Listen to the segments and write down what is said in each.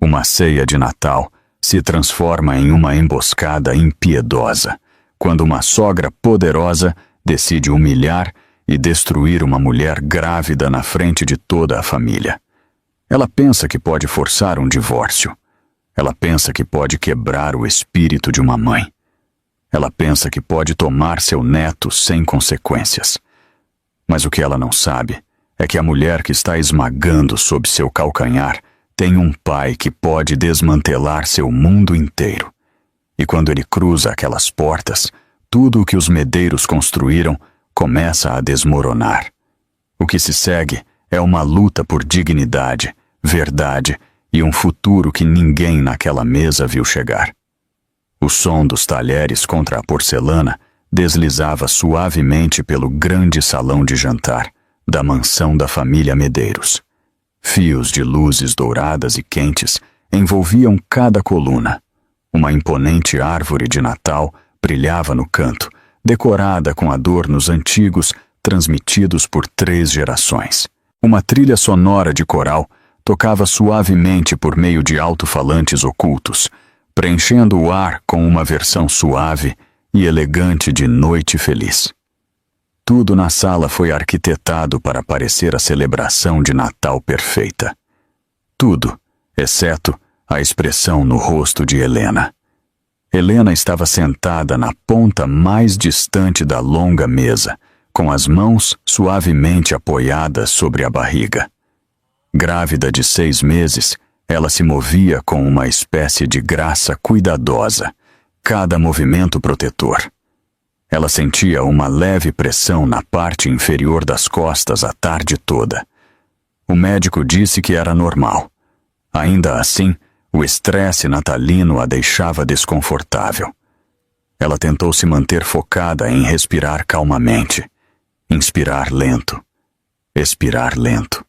Uma ceia de Natal se transforma em uma emboscada impiedosa, quando uma sogra poderosa decide humilhar e destruir uma mulher grávida na frente de toda a família. Ela pensa que pode forçar um divórcio. Ela pensa que pode quebrar o espírito de uma mãe. Ela pensa que pode tomar seu neto sem consequências. Mas o que ela não sabe é que a mulher que está esmagando sob seu calcanhar tem um pai que pode desmantelar seu mundo inteiro. E quando ele cruza aquelas portas, tudo o que os medeiros construíram começa a desmoronar. O que se segue é uma luta por dignidade, verdade e um futuro que ninguém naquela mesa viu chegar. O som dos talheres contra a porcelana deslizava suavemente pelo grande salão de jantar da mansão da família Medeiros. Fios de luzes douradas e quentes envolviam cada coluna. Uma imponente árvore de Natal brilhava no canto, decorada com adornos antigos transmitidos por 3 gerações. Uma trilha sonora de coral tocava suavemente por meio de alto-falantes ocultos, preenchendo o ar com uma versão suave e elegante de Noite Feliz. Tudo na sala foi arquitetado para parecer a celebração de Natal perfeita. Tudo, exceto a expressão no rosto de Helena. Helena estava sentada na ponta mais distante da longa mesa, com as mãos suavemente apoiadas sobre a barriga. Grávida de 6 meses, ela se movia com uma espécie de graça cuidadosa, cada movimento protetor. Ela sentia uma leve pressão na parte inferior das costas a tarde toda. O médico disse que era normal. Ainda assim, o estresse natalino a deixava desconfortável. Ela tentou se manter focada em respirar calmamente. Inspirar lento. Expirar lento.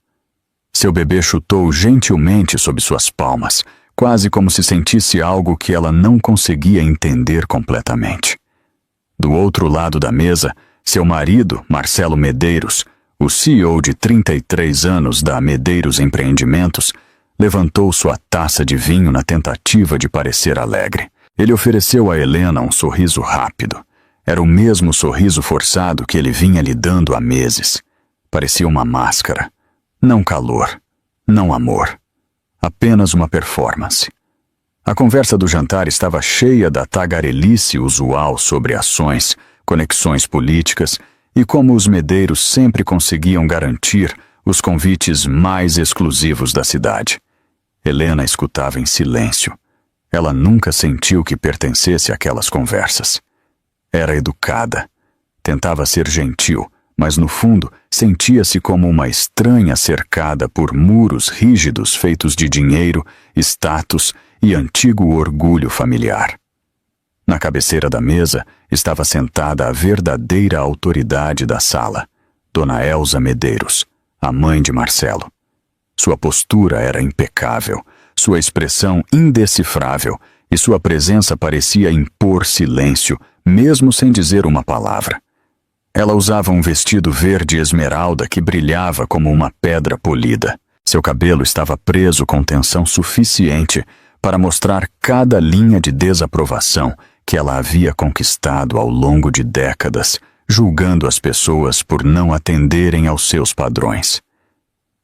Seu bebê chutou gentilmente sob suas palmas, quase como se sentisse algo que ela não conseguia entender completamente. Do outro lado da mesa, seu marido, Marcelo Medeiros, o CEO de 33 anos da Medeiros Empreendimentos, levantou sua taça de vinho na tentativa de parecer alegre. Ele ofereceu a Helena um sorriso rápido. Era o mesmo sorriso forçado que ele vinha lhe dando há meses. Parecia uma máscara. Não calor, não amor. Apenas uma performance. A conversa do jantar estava cheia da tagarelice usual sobre ações, conexões políticas e como os Medeiros sempre conseguiam garantir os convites mais exclusivos da cidade. Helena escutava em silêncio. Ela nunca sentiu que pertencesse àquelas conversas. Era educada. Tentava ser gentil, mas no fundo sentia-se como uma estranha cercada por muros rígidos feitos de dinheiro, status e antigo orgulho familiar. Na cabeceira da mesa estava sentada a verdadeira autoridade da sala, Dona Elza Medeiros, a mãe de Marcelo. Sua postura era impecável, sua expressão indecifrável e sua presença parecia impor silêncio, mesmo sem dizer uma palavra. Ela usava um vestido verde esmeralda que brilhava como uma pedra polida. Seu cabelo estava preso com tensão suficiente para mostrar cada linha de desaprovação que ela havia conquistado ao longo de décadas, julgando as pessoas por não atenderem aos seus padrões.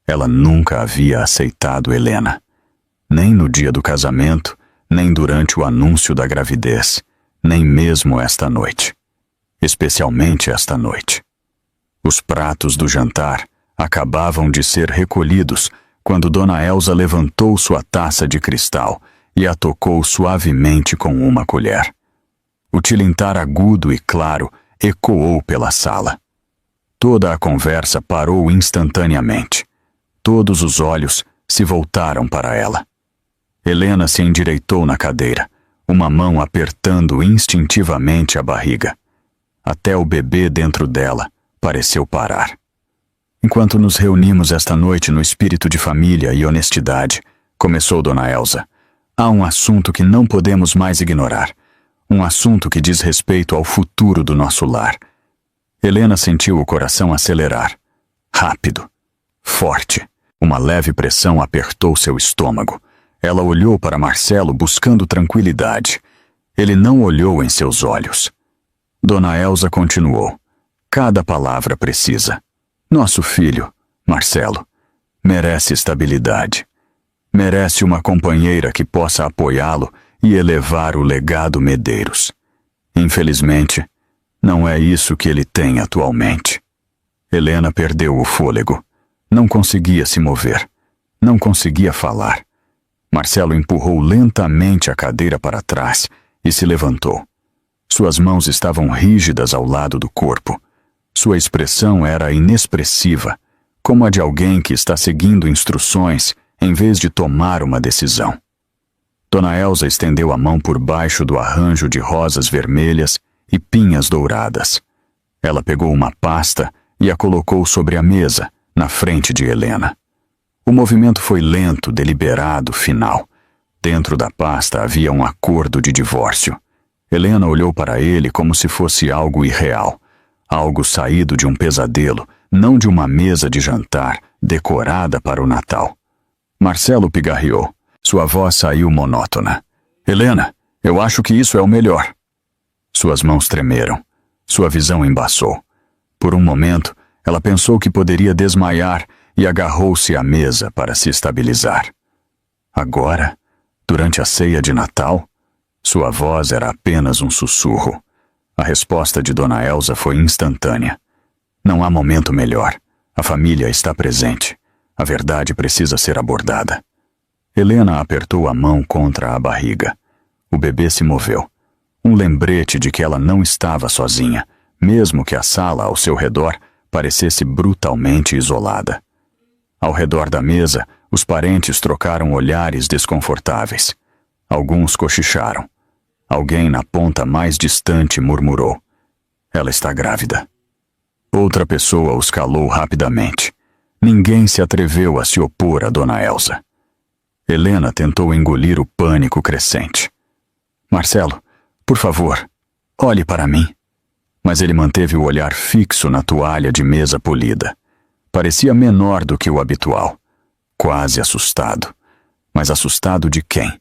Ela nunca havia aceitado Helena, nem no dia do casamento, nem durante o anúncio da gravidez, nem mesmo esta noite. Especialmente esta noite. Os pratos do jantar acabavam de ser recolhidos quando Dona Elza levantou sua taça de cristal e a tocou suavemente com uma colher. O tilintar agudo e claro ecoou pela sala. Toda a conversa parou instantaneamente. Todos os olhos se voltaram para ela. Helena se endireitou na cadeira, uma mão apertando instintivamente a barriga. Até o bebê dentro dela pareceu parar. Enquanto nos reunimos esta noite no espírito de família e honestidade, começou Dona Elza, há um assunto que não podemos mais ignorar. Um assunto que diz respeito ao futuro do nosso lar. Helena sentiu o coração acelerar. Rápido. Forte. Uma leve pressão apertou seu estômago. Ela olhou para Marcelo buscando tranquilidade. Ele não olhou em seus olhos. Dona Elsa continuou. Cada palavra precisa. Nosso filho, Marcelo, merece estabilidade. Merece uma companheira que possa apoiá-lo e elevar o legado Medeiros. Infelizmente, não é isso que ele tem atualmente. Helena perdeu o fôlego. Não conseguia se mover. Não conseguia falar. Marcelo empurrou lentamente a cadeira para trás e se levantou. Suas mãos estavam rígidas ao lado do corpo. Sua expressão era inexpressiva, como a de alguém que está seguindo instruções em vez de tomar uma decisão. Dona Elsa estendeu a mão por baixo do arranjo de rosas vermelhas e pinhas douradas. Ela pegou uma pasta e a colocou sobre a mesa, na frente de Helena. O movimento foi lento, deliberado, final. Dentro da pasta havia um acordo de divórcio. Helena olhou para ele como se fosse algo irreal, algo saído de um pesadelo, não de uma mesa de jantar decorada para o Natal. Marcelo pigarreou. Sua voz saiu monótona. Helena, eu acho que isso é o melhor. Suas mãos tremeram. Sua visão embaçou. Por um momento, ela pensou que poderia desmaiar e agarrou-se à mesa para se estabilizar. Agora, durante a ceia de Natal, sua voz era apenas um sussurro. A resposta de Dona Elsa foi instantânea. Não há momento melhor. A família está presente. A verdade precisa ser abordada. Helena apertou a mão contra a barriga. O bebê se moveu. Um lembrete de que ela não estava sozinha, mesmo que a sala ao seu redor parecesse brutalmente isolada. Ao redor da mesa, os parentes trocaram olhares desconfortáveis. Alguns cochicharam. Alguém na ponta mais distante murmurou. Ela está grávida. Outra pessoa os calou rapidamente. Ninguém se atreveu a se opor a Dona Elsa. Helena tentou engolir o pânico crescente. Marcelo, por favor, olhe para mim. Mas ele manteve o olhar fixo na toalha de mesa polida. Parecia menor do que o habitual. Quase assustado. Mas assustado de quem?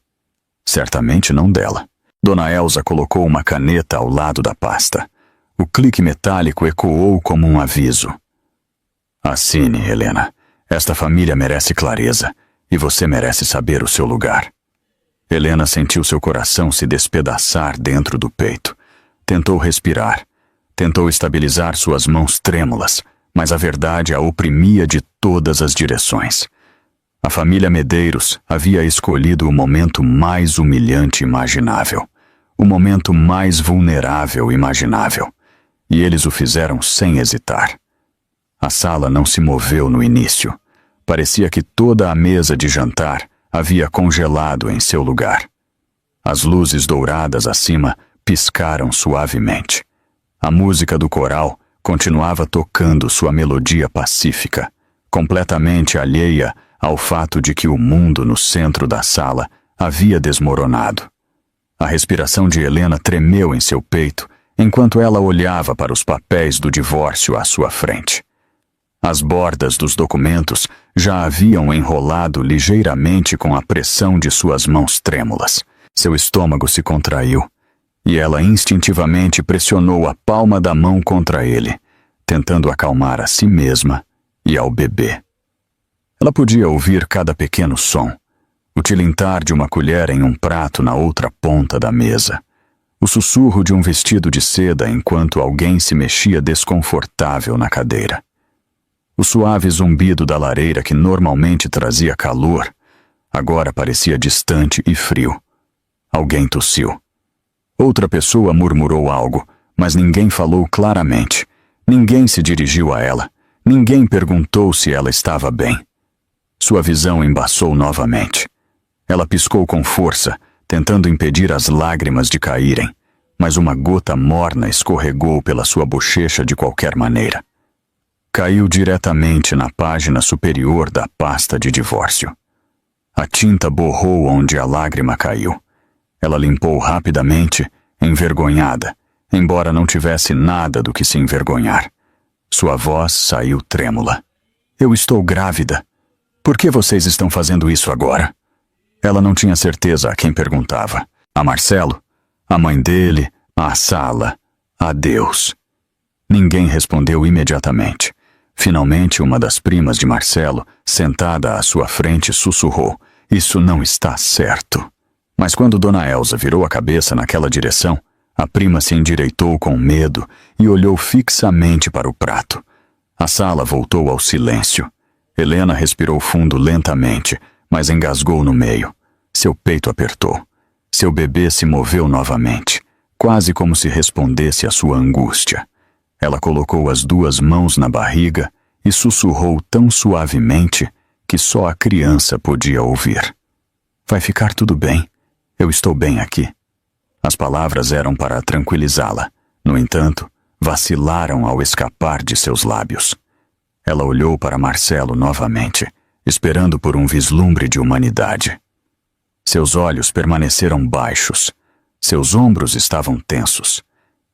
Certamente não dela. Dona Elsa colocou uma caneta ao lado da pasta. O clique metálico ecoou como um aviso. Assine, Helena. Esta família merece clareza, e você merece saber o seu lugar. Helena sentiu seu coração se despedaçar dentro do peito. Tentou respirar. Tentou estabilizar suas mãos trêmulas, mas a verdade a oprimia de todas as direções. A família Medeiros havia escolhido o momento mais humilhante imaginável. O momento mais vulnerável imaginável. E eles o fizeram sem hesitar. A sala não se moveu no início. Parecia que toda a mesa de jantar havia congelado em seu lugar. As luzes douradas acima piscaram suavemente. A música do coral continuava tocando sua melodia pacífica, completamente alheia ao fato de que o mundo no centro da sala havia desmoronado. A respiração de Helena tremeu em seu peito enquanto ela olhava para os papéis do divórcio à sua frente. As bordas dos documentos já haviam enrolado ligeiramente com a pressão de suas mãos trêmulas. Seu estômago se contraiu, e ela instintivamente pressionou a palma da mão contra ele, tentando acalmar a si mesma e ao bebê. Ela podia ouvir cada pequeno som, o tilintar de uma colher em um prato na outra ponta da mesa, o sussurro de um vestido de seda enquanto alguém se mexia desconfortável na cadeira. O suave zumbido da lareira que normalmente trazia calor, agora parecia distante e frio. Alguém tossiu. Outra pessoa murmurou algo, mas ninguém falou claramente. Ninguém se dirigiu a ela. Ninguém perguntou se ela estava bem. Sua visão embaçou novamente. Ela piscou com força, tentando impedir as lágrimas de caírem, mas uma gota morna escorregou pela sua bochecha de qualquer maneira. Caiu diretamente na página superior da pasta de divórcio. A tinta borrou onde a lágrima caiu. Ela limpou rapidamente, envergonhada, embora não tivesse nada do que se envergonhar. Sua voz saiu trêmula. Eu estou grávida. Por que vocês estão fazendo isso agora? Ela não tinha certeza a quem perguntava. A Marcelo? A mãe dele? A Sala? A Deus? Ninguém respondeu imediatamente. Finalmente, uma das primas de Marcelo, sentada à sua frente, sussurrou: "Isso não está certo." Mas quando Dona Elsa virou a cabeça naquela direção, a prima se endireitou com medo e olhou fixamente para o prato. A sala voltou ao silêncio. Helena respirou fundo lentamente, mas engasgou no meio. Seu peito apertou. Seu bebê se moveu novamente, quase como se respondesse à sua angústia. Ela colocou as duas mãos na barriga e sussurrou tão suavemente que só a criança podia ouvir: "Vai ficar tudo bem. Eu estou bem aqui." As palavras eram para tranquilizá-la. No entanto, vacilaram ao escapar de seus lábios. Ela olhou para Marcelo novamente, esperando por um vislumbre de humanidade. Seus olhos permaneceram baixos. Seus ombros estavam tensos.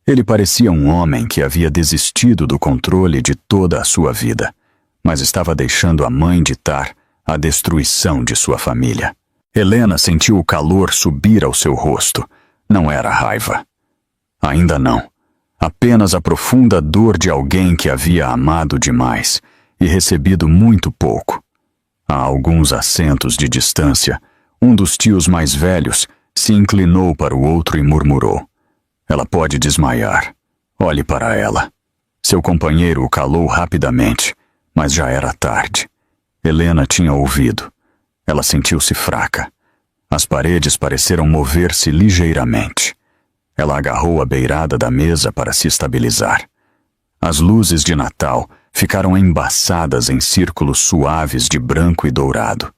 Ele parecia um homem que havia desistido do controle de toda a sua vida, mas estava deixando a mãe ditar a destruição de sua família. Helena sentiu o calor subir ao seu rosto. Não era raiva. Ainda não. Apenas a profunda dor de alguém que havia amado demais e recebido muito pouco. A alguns assentos de distância, um dos tios mais velhos se inclinou para o outro e murmurou: "Ela pode desmaiar. Olhe para ela." Seu companheiro o calou rapidamente, mas já era tarde. Helena tinha ouvido. Ela sentiu-se fraca. As paredes pareceram mover-se ligeiramente. Ela agarrou a beirada da mesa para se estabilizar. As luzes de Natal ficaram embaçadas em círculos suaves de branco e dourado.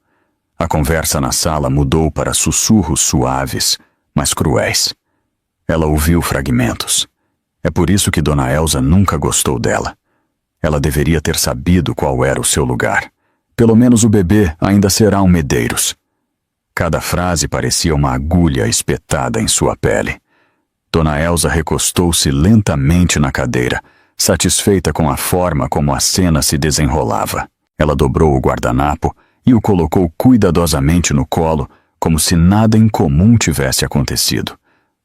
A conversa na sala mudou para sussurros suaves, mas cruéis. Ela ouviu fragmentos. É por isso que Dona Elsa nunca gostou dela. Ela deveria ter sabido qual era o seu lugar. Pelo menos o bebê ainda será um Medeiros. Cada frase parecia uma agulha espetada em sua pele. Dona Elsa recostou-se lentamente na cadeira, satisfeita com a forma como a cena se desenrolava. Ela dobrou o guardanapo e o colocou cuidadosamente no colo, como se nada incomum tivesse acontecido.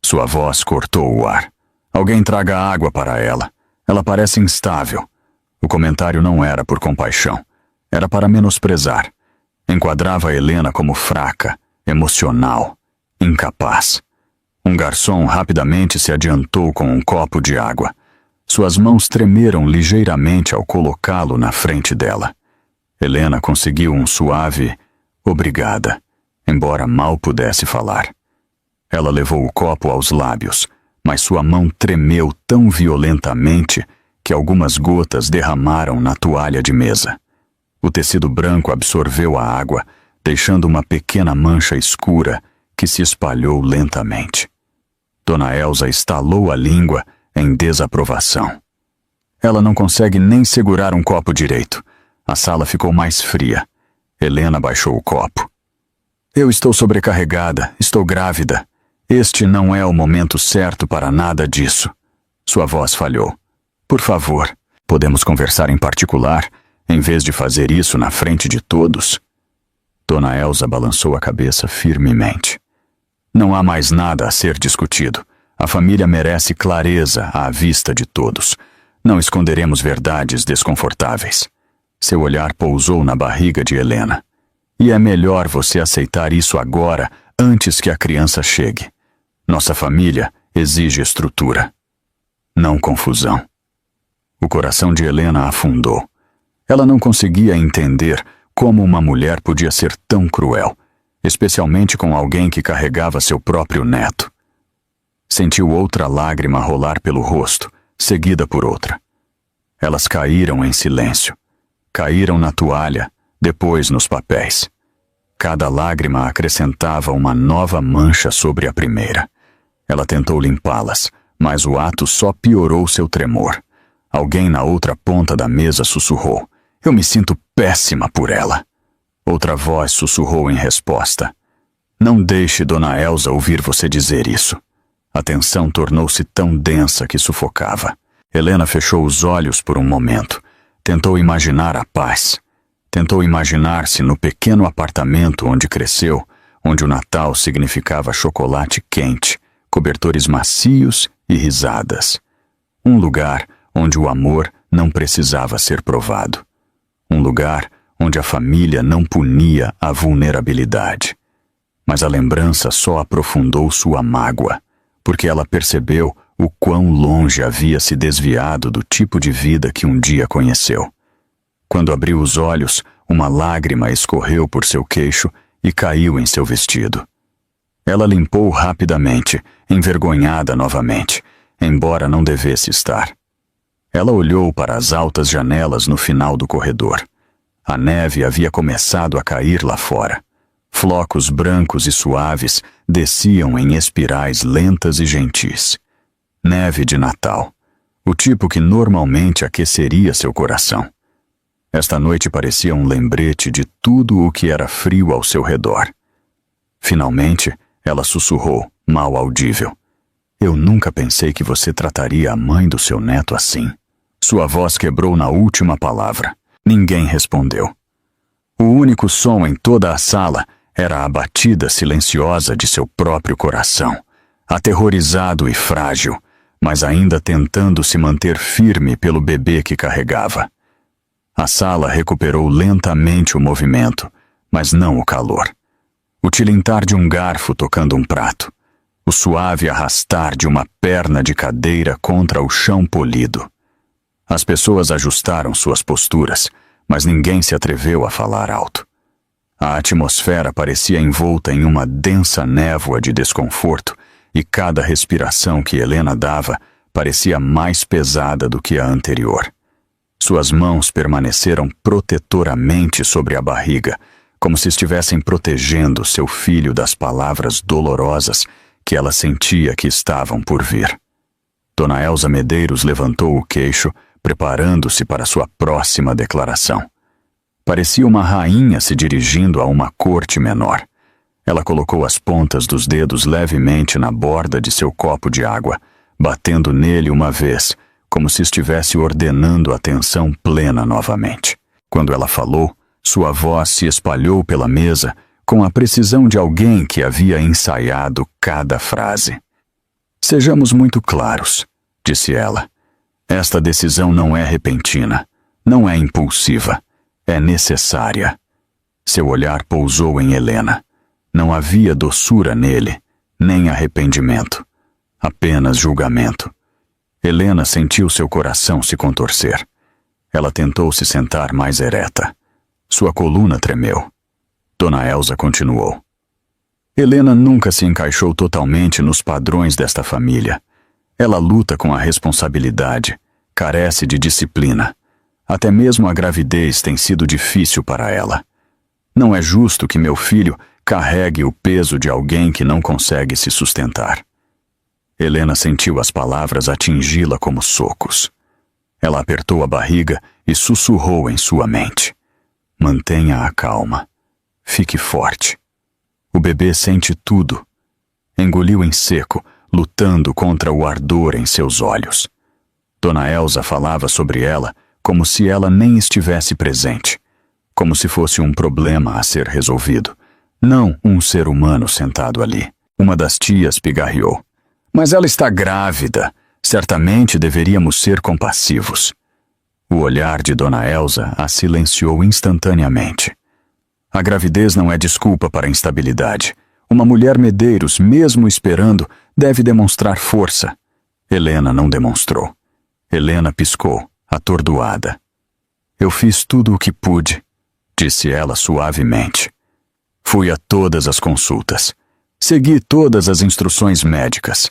Sua voz cortou o ar. "Alguém traga água para ela. Ela parece instável." O comentário não era por compaixão. Era para menosprezar. Enquadrava Helena como fraca, emocional, incapaz. Um garçom rapidamente se adiantou com um copo de água. Suas mãos tremeram ligeiramente ao colocá-lo na frente dela. Helena conseguiu um suave "obrigada", embora mal pudesse falar. Ela levou o copo aos lábios, mas sua mão tremeu tão violentamente que algumas gotas derramaram na toalha de mesa. O tecido branco absorveu a água, deixando uma pequena mancha escura que se espalhou lentamente. Dona Elsa estalou a língua em desaprovação. Ela não consegue nem segurar um copo direito. A sala ficou mais fria. Helena baixou o copo. "Eu estou sobrecarregada, estou grávida. Este não é o momento certo para nada disso." Sua voz falhou. "Por favor, podemos conversar em particular, em vez de fazer isso na frente de todos?" Dona Elsa balançou a cabeça firmemente. "Não há mais nada a ser discutido. A família merece clareza à vista de todos. Não esconderemos verdades desconfortáveis." Seu olhar pousou na barriga de Helena. "E é melhor você aceitar isso agora, antes que a criança chegue. Nossa família exige estrutura, não confusão." O coração de Helena afundou. Ela não conseguia entender como uma mulher podia ser tão cruel, especialmente com alguém que carregava seu próprio neto. Sentiu outra lágrima rolar pelo rosto, seguida por outra. Elas caíram em silêncio. Caíram na toalha, depois nos papéis. Cada lágrima acrescentava uma nova mancha sobre a primeira. Ela tentou limpá-las, mas o ato só piorou seu tremor. Alguém na outra ponta da mesa sussurrou: "Eu me sinto péssima por ela." Outra voz sussurrou em resposta: "Não deixe Dona Elsa ouvir você dizer isso." A tensão tornou-se tão densa que sufocava. Helena fechou os olhos por um momento. Tentou imaginar a paz. Tentou imaginar-se no pequeno apartamento onde cresceu, onde o Natal significava chocolate quente, cobertores macios e risadas. Um lugar onde o amor não precisava ser provado. Um lugar onde a família não punia a vulnerabilidade. Mas a lembrança só aprofundou sua mágoa, porque ela percebeu o quão longe havia se desviado do tipo de vida que um dia conheceu. Quando abriu os olhos, uma lágrima escorreu por seu queixo e caiu em seu vestido. Ela limpou rapidamente, envergonhada novamente, embora não devesse estar. Ela olhou para as altas janelas no final do corredor. A neve havia começado a cair lá fora. Flocos brancos e suaves desciam em espirais lentas e gentis. Neve de Natal, o tipo que normalmente aqueceria seu coração. Esta noite parecia um lembrete de tudo o que era frio ao seu redor. Finalmente, ela sussurrou, mal audível. Eu nunca pensei que você trataria a mãe do seu neto assim. Sua voz quebrou na última palavra. Ninguém respondeu. O único som em toda a sala era a batida silenciosa de seu próprio coração, aterrorizado e frágil, mas ainda tentando se manter firme pelo bebê que carregava. A sala recuperou lentamente o movimento, mas não o calor. O tilintar de um garfo tocando um prato. O suave arrastar de uma perna de cadeira contra o chão polido. As pessoas ajustaram suas posturas, mas ninguém se atreveu a falar alto. A atmosfera parecia envolta em uma densa névoa de desconforto e cada respiração que Helena dava parecia mais pesada do que a anterior. Suas mãos permaneceram protetoramente sobre a barriga, como se estivessem protegendo seu filho das palavras dolorosas que ela sentia que estavam por vir. Dona Elza Medeiros levantou o queixo, preparando-se para sua próxima declaração. Parecia uma rainha se dirigindo a uma corte menor. Ela colocou as pontas dos dedos levemente na borda de seu copo de água, batendo nele uma vez, como se estivesse ordenando atenção plena novamente. Quando ela falou, sua voz se espalhou pela mesa com a precisão de alguém que havia ensaiado cada frase. Sejamos muito claros, disse ela. Esta decisão não é repentina, não é impulsiva, é necessária. Seu olhar pousou em Helena. Não havia doçura nele, nem arrependimento, apenas julgamento. Helena sentiu seu coração se contorcer. Ela tentou se sentar mais ereta. Sua coluna tremeu. Dona Elza continuou. Helena nunca se encaixou totalmente nos padrões desta família. Ela luta com a responsabilidade, carece de disciplina. Até mesmo a gravidez tem sido difícil para ela. Não é justo que meu filho carregue o peso de alguém que não consegue se sustentar. Helena sentiu as palavras atingi-la como socos. Ela apertou a barriga e sussurrou em sua mente. Mantenha a calma. Fique forte. O bebê sente tudo. Engoliu em seco, lutando contra o ardor em seus olhos. Dona Elza falava sobre ela como se ela nem estivesse presente, como se fosse um problema a ser resolvido, não um ser humano sentado ali. Uma das tias pigarreou. Mas ela está grávida. Certamente deveríamos ser compassivos. O olhar de Dona Elza a silenciou instantaneamente. A gravidez não é desculpa para a instabilidade. Uma mulher Medeiros, mesmo esperando, deve demonstrar força. Helena não demonstrou. Helena piscou, atordoada. Eu fiz tudo o que pude, disse ela suavemente. Fui a todas as consultas. Segui todas as instruções médicas.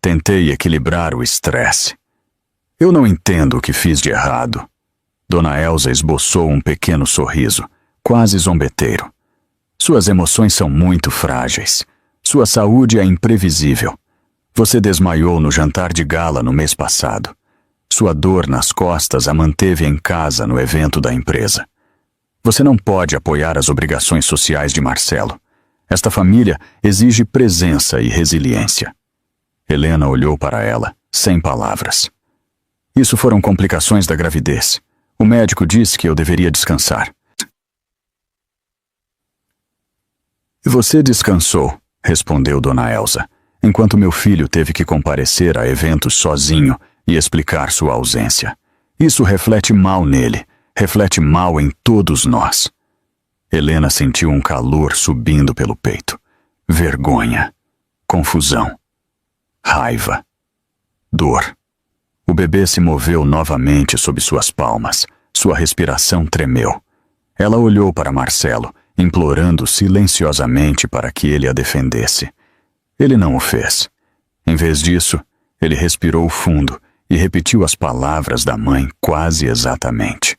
Tentei equilibrar o estresse. Eu não entendo o que fiz de errado. Dona Elza esboçou um pequeno sorriso, quase zombeteiro. Suas emoções são muito frágeis. Sua saúde é imprevisível. Você desmaiou no jantar de gala no mês passado. Sua dor nas costas a manteve em casa no evento da empresa. Você não pode apoiar as obrigações sociais de Marcelo. Esta família exige presença e resiliência. Helena olhou para ela, sem palavras. Isso foram complicações da gravidez. O médico disse que eu deveria descansar. E você descansou, respondeu Dona Elsa, enquanto meu filho teve que comparecer a eventos sozinho e explicar sua ausência. Isso reflete mal nele, reflete mal em todos nós. Helena sentiu um calor subindo pelo peito. Vergonha, confusão, raiva, dor. O bebê se moveu novamente sob suas palmas. Sua respiração tremeu. Ela olhou para Marcelo, implorando silenciosamente para que ele a defendesse. Ele não o fez. Em vez disso, ele respirou fundo e repetiu as palavras da mãe quase exatamente.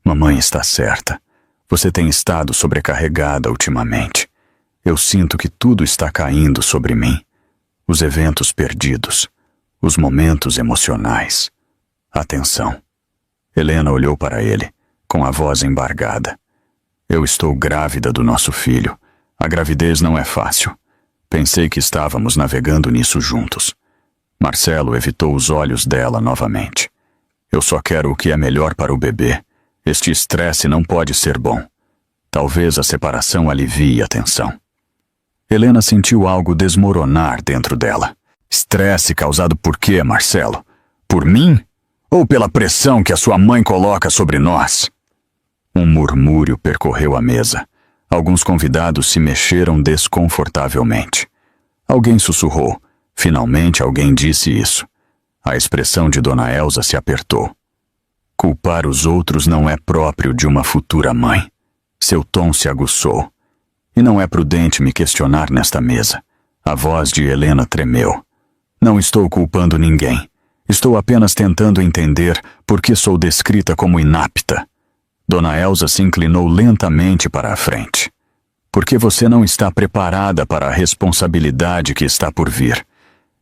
Mamãe está certa. Você tem estado sobrecarregada ultimamente. Eu sinto que tudo está caindo sobre mim. Os eventos perdidos. Os momentos emocionais. Atenção. Helena olhou para ele, com a voz embargada. Eu estou grávida do nosso filho. A gravidez não é fácil. Pensei que estávamos navegando nisso juntos. Marcelo evitou os olhos dela novamente. Eu só quero o que é melhor para o bebê. Este estresse não pode ser bom. Talvez a separação alivie a tensão. Helena sentiu algo desmoronar dentro dela. Estresse causado por quê, Marcelo? Por mim? Ou pela pressão que a sua mãe coloca sobre nós? Um murmúrio percorreu a mesa. Alguns convidados se mexeram desconfortavelmente. Alguém sussurrou. Finalmente alguém disse isso. A expressão de Dona Elsa se apertou. Culpar os outros não é próprio de uma futura mãe. Seu tom se aguçou. E não é prudente me questionar nesta mesa. A voz de Helena tremeu. Não estou culpando ninguém. Estou apenas tentando entender por que sou descrita como inapta. Dona Elsa se inclinou lentamente para a frente. Porque você não está preparada para a responsabilidade que está por vir.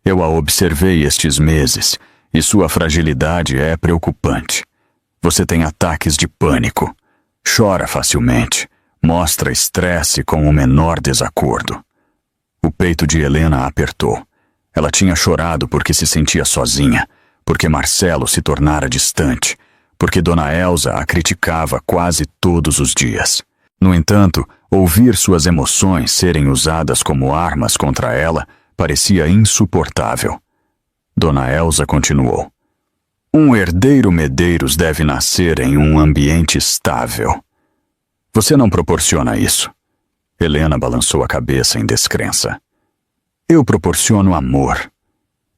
Eu a observei estes meses, e sua fragilidade é preocupante. Você tem ataques de pânico. Chora facilmente. Mostra estresse com o menor desacordo. O peito de Helena apertou. Ela tinha chorado porque se sentia sozinha, porque Marcelo se tornara distante, porque Dona Elsa a criticava quase todos os dias. No entanto, ouvir suas emoções serem usadas como armas contra ela parecia insuportável. Dona Elsa continuou. Um herdeiro Medeiros deve nascer em um ambiente estável. Você não proporciona isso. Helena balançou a cabeça em descrença. Eu proporciono amor.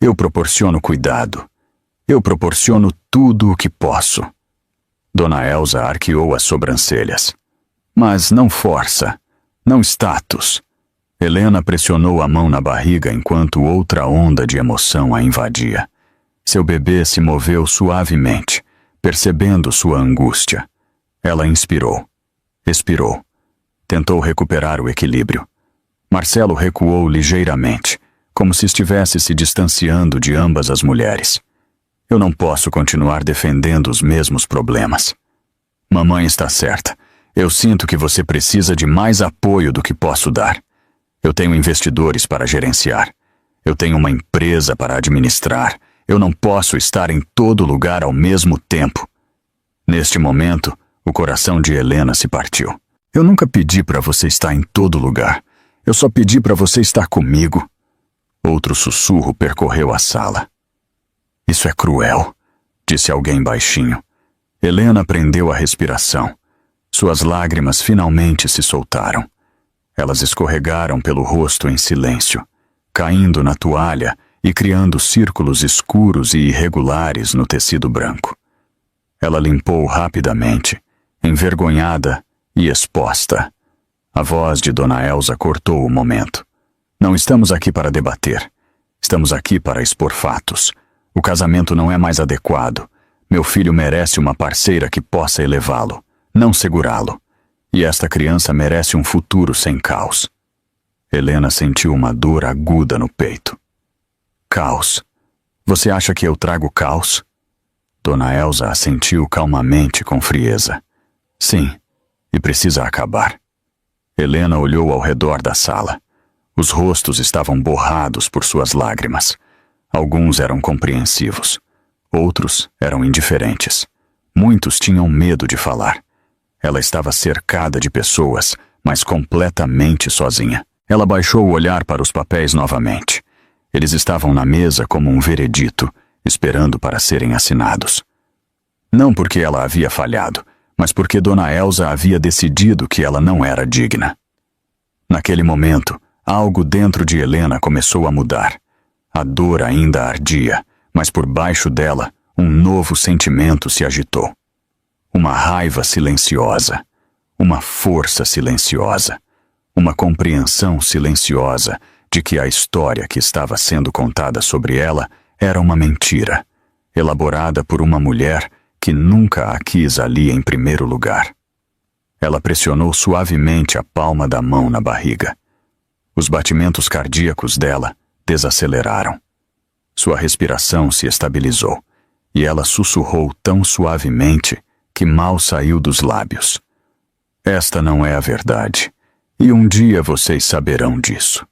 Eu proporciono cuidado. Eu proporciono tudo o que posso. Dona Elsa arqueou as sobrancelhas. Mas não força, não status. Helena pressionou a mão na barriga enquanto outra onda de emoção a invadia. Seu bebê se moveu suavemente, percebendo sua angústia. Ela inspirou, expirou. Tentou recuperar o equilíbrio. Marcelo recuou ligeiramente, como se estivesse se distanciando de ambas as mulheres. Eu não posso continuar defendendo os mesmos problemas. Mamãe está certa. Eu sinto que você precisa de mais apoio do que posso dar. Eu tenho investidores para gerenciar. Eu tenho uma empresa para administrar. Eu não posso estar em todo lugar ao mesmo tempo. Neste momento, o coração de Helena se partiu. Eu nunca pedi para você estar em todo lugar. Eu só pedi para você estar comigo. Outro sussurro percorreu a sala. Isso é cruel, disse alguém baixinho. Helena prendeu a respiração. Suas lágrimas finalmente se soltaram. Elas escorregaram pelo rosto em silêncio, caindo na toalha e criando círculos escuros e irregulares no tecido branco. Ela limpou rapidamente, envergonhada e exposta. A voz de Dona Elsa cortou o momento. Não estamos aqui para debater. Estamos aqui para expor fatos. O casamento não é mais adequado. Meu filho merece uma parceira que possa elevá-lo, não segurá-lo. E esta criança merece um futuro sem caos. Helena sentiu uma dor aguda no peito. Caos. Você acha que eu trago caos? Dona Elsa assentiu calmamente com frieza. Sim, e precisa acabar. Helena olhou ao redor da sala. Os rostos estavam borrados por suas lágrimas. Alguns eram compreensivos. Outros eram indiferentes. Muitos tinham medo de falar. Ela estava cercada de pessoas, mas completamente sozinha. Ela baixou o olhar para os papéis novamente. Eles estavam na mesa como um veredito, esperando para serem assinados. Não porque ela havia falhado, mas porque Dona Elsa havia decidido que ela não era digna. Naquele momento, algo dentro de Helena começou a mudar. A dor ainda ardia, mas por baixo dela, um novo sentimento se agitou. Uma raiva silenciosa, uma força silenciosa, uma compreensão silenciosa de que a história que estava sendo contada sobre ela era uma mentira, elaborada por uma mulher que nunca a quis ali em primeiro lugar. Ela pressionou suavemente a palma da mão na barriga. Os batimentos cardíacos dela desaceleraram. Sua respiração se estabilizou, e ela sussurrou tão suavemente que mal saiu dos lábios. Esta não é a verdade, e um dia vocês saberão disso.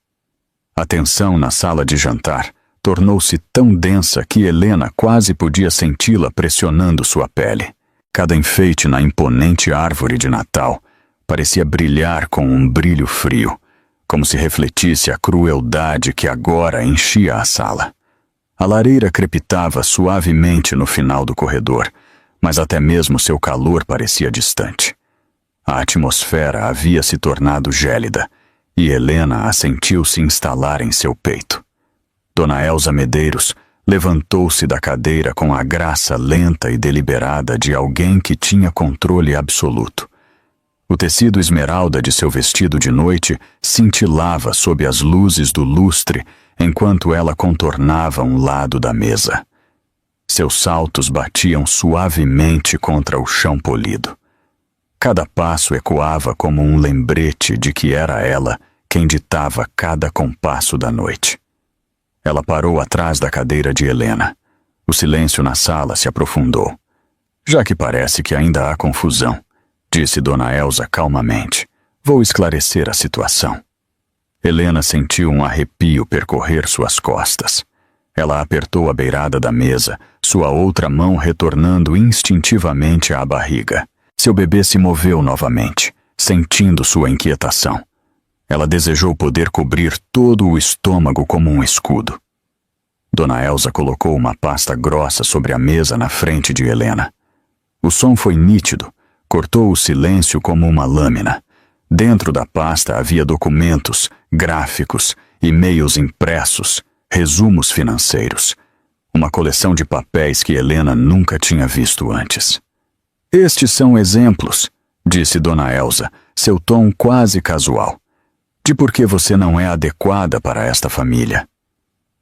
A tensão na sala de jantar tornou-se tão densa que Helena quase podia senti-la pressionando sua pele. Cada enfeite na imponente árvore de Natal parecia brilhar com um brilho frio, como se refletisse a crueldade que agora enchia a sala. A lareira crepitava suavemente no final do corredor, mas até mesmo seu calor parecia distante. A atmosfera havia se tornado gélida, e Helena a sentiu se instalar em seu peito. Dona Elsa Medeiros levantou-se da cadeira com a graça lenta e deliberada de alguém que tinha controle absoluto. O tecido esmeralda de seu vestido de noite cintilava sob as luzes do lustre enquanto ela contornava um lado da mesa. Seus saltos batiam suavemente contra o chão polido. Cada passo ecoava como um lembrete de que era ela quem ditava cada compasso da noite. Ela parou atrás da cadeira de Helena. O silêncio na sala se aprofundou. Já que parece que ainda há confusão, disse Dona Elsa calmamente, vou esclarecer a situação. Helena sentiu um arrepio percorrer suas costas. Ela apertou a beirada da mesa, sua outra mão retornando instintivamente à barriga. Seu bebê se moveu novamente, sentindo sua inquietação. Ela desejou poder cobrir todo o estômago como um escudo. Dona Elsa colocou uma pasta grossa sobre a mesa na frente de Helena. O som foi nítido, cortou o silêncio como uma lâmina. Dentro da pasta havia documentos, gráficos, e-mails impressos, resumos financeiros. Uma coleção de papéis que Helena nunca tinha visto antes. Estes são exemplos, disse Dona Elsa, seu tom quase casual, de por que você não é adequada para esta família.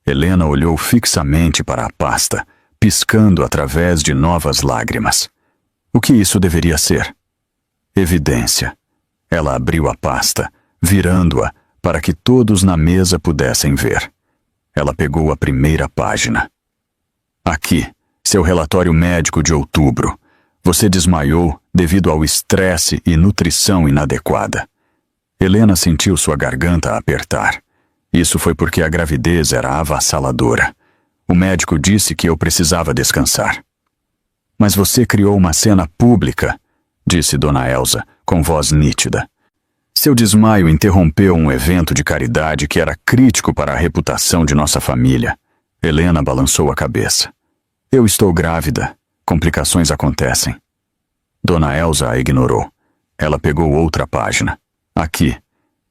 Helena olhou fixamente para a pasta, piscando através de novas lágrimas. O que isso deveria ser? Evidência. Ela abriu a pasta, virando-a para que todos na mesa pudessem ver. Ela pegou a primeira página. Aqui, seu relatório médico de outubro. Você desmaiou devido ao estresse e nutrição inadequada. Helena sentiu sua garganta apertar. Isso foi porque a gravidez era avassaladora. O médico disse que eu precisava descansar. Mas você criou uma cena pública, disse Dona Elsa, com voz nítida. Seu desmaio interrompeu um evento de caridade que era crítico para a reputação de nossa família. Helena balançou a cabeça. Eu estou grávida. Complicações acontecem. Dona Elsa a ignorou. Ela pegou outra página. Aqui.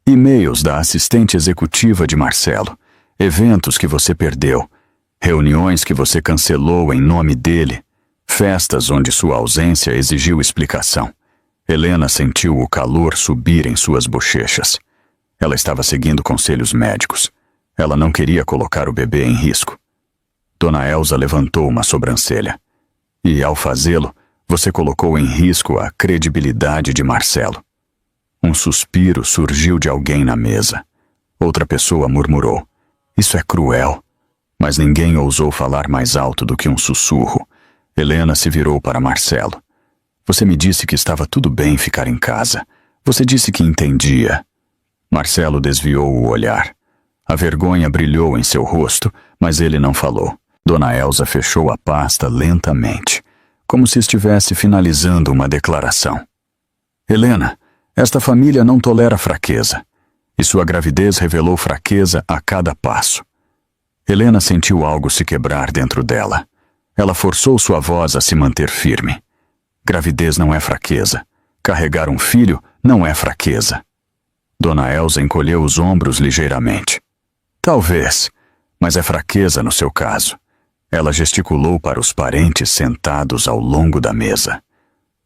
E-mails da assistente executiva de Marcelo. Eventos que você perdeu. Reuniões que você cancelou em nome dele. Festas onde sua ausência exigiu explicação. Helena sentiu o calor subir em suas bochechas. Ela estava seguindo conselhos médicos. Ela não queria colocar o bebê em risco. Dona Elsa levantou uma sobrancelha. E, ao fazê-lo, você colocou em risco a credibilidade de Marcelo. Um suspiro surgiu de alguém na mesa. Outra pessoa murmurou. Isso é cruel. Mas ninguém ousou falar mais alto do que um sussurro. Helena se virou para Marcelo. Você me disse que estava tudo bem ficar em casa. Você disse que entendia. Marcelo desviou o olhar. A vergonha brilhou em seu rosto, mas ele não falou. Dona Elsa fechou a pasta lentamente, como se estivesse finalizando uma declaração. Helena, Esta família não tolera fraqueza, e sua gravidez revelou fraqueza a cada passo. Helena sentiu algo se quebrar dentro dela. Ela forçou sua voz a se manter firme. Gravidez não é fraqueza. Carregar um filho não é fraqueza. Dona Elsa encolheu os ombros ligeiramente. Talvez, mas é fraqueza no seu caso. Ela gesticulou para os parentes sentados ao longo da mesa.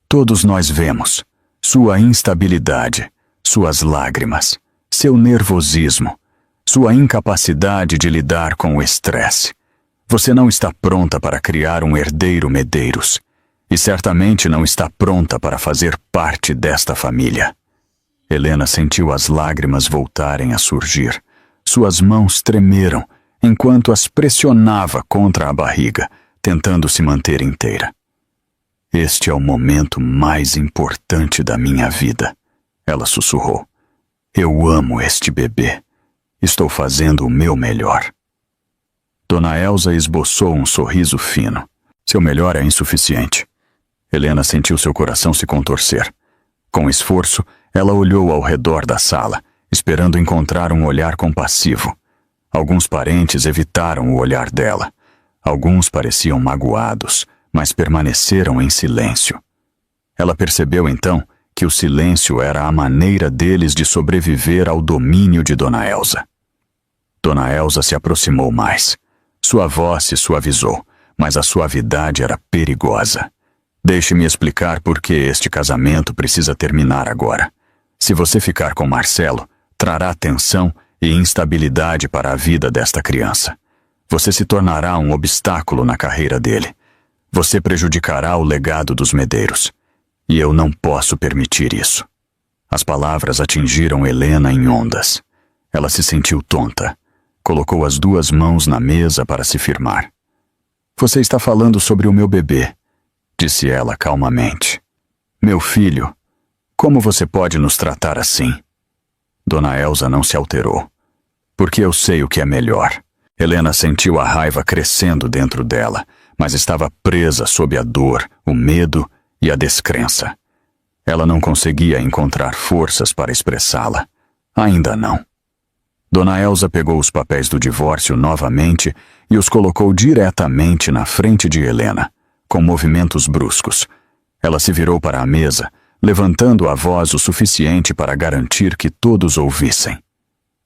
Todos nós vemos sua instabilidade, suas lágrimas, seu nervosismo, sua incapacidade de lidar com o estresse. Você não está pronta para criar um herdeiro Medeiros e certamente não está pronta para fazer parte desta família. Helena sentiu as lágrimas voltarem a surgir. Suas mãos tremeram enquanto as pressionava contra a barriga, tentando se manter inteira. Este é o momento mais importante da minha vida, ela sussurrou. Eu amo este bebê. Estou fazendo o meu melhor. Dona Elsa esboçou um sorriso fino. Seu melhor é insuficiente. Helena sentiu seu coração se contorcer. Com esforço, ela olhou ao redor da sala, esperando encontrar um olhar compassivo. Alguns parentes evitaram o olhar dela. Alguns pareciam magoados, mas permaneceram em silêncio. Ela percebeu então que o silêncio era a maneira deles de sobreviver ao domínio de Dona Elsa. Dona Elsa se aproximou mais. Sua voz se suavizou, mas a suavidade era perigosa. Deixe-me explicar por que este casamento precisa terminar agora. Se você ficar com Marcelo, trará tensão e instabilidade para a vida desta criança. Você se tornará um obstáculo na carreira dele. Você prejudicará o legado dos Medeiros. E eu não posso permitir isso. As palavras atingiram Helena em ondas. Ela se sentiu tonta. Colocou as duas mãos na mesa para se firmar. Você está falando sobre o meu bebê, disse ela calmamente. Meu filho, como você pode nos tratar assim? Dona Elsa não se alterou. Porque eu sei o que é melhor. Helena sentiu a raiva crescendo dentro dela, mas estava presa sob a dor, o medo e a descrença. Ela não conseguia encontrar forças para expressá-la. Ainda não. Dona Elsa pegou os papéis do divórcio novamente e os colocou diretamente na frente de Helena, com movimentos bruscos. Ela se virou para a mesa, levantando a voz o suficiente para garantir que todos ouvissem.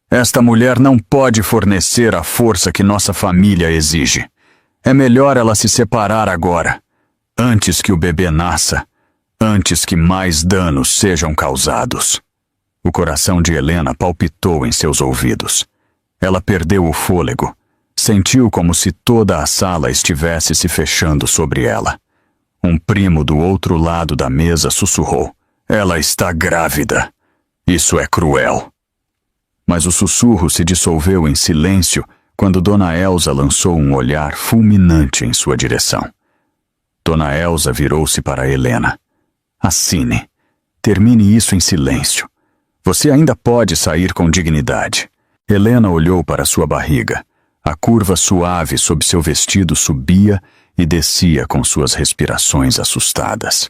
Esta mulher não pode fornecer a força que nossa família exige. É melhor ela se separar agora, antes que o bebê nasça, antes que mais danos sejam causados. O coração de Helena palpitou em seus ouvidos. Ela perdeu o fôlego. Sentiu como se toda a sala estivesse se fechando sobre ela. Um primo do outro lado da mesa sussurrou. Ela está grávida. Isso é cruel. Mas o sussurro se dissolveu em silêncio quando Dona Elsa lançou um olhar fulminante em sua direção. Dona Elsa virou-se para Helena. Assine. Termine isso em silêncio. Você ainda pode sair com dignidade. Helena olhou para sua barriga. A curva suave sob seu vestido subia e descia com suas respirações assustadas.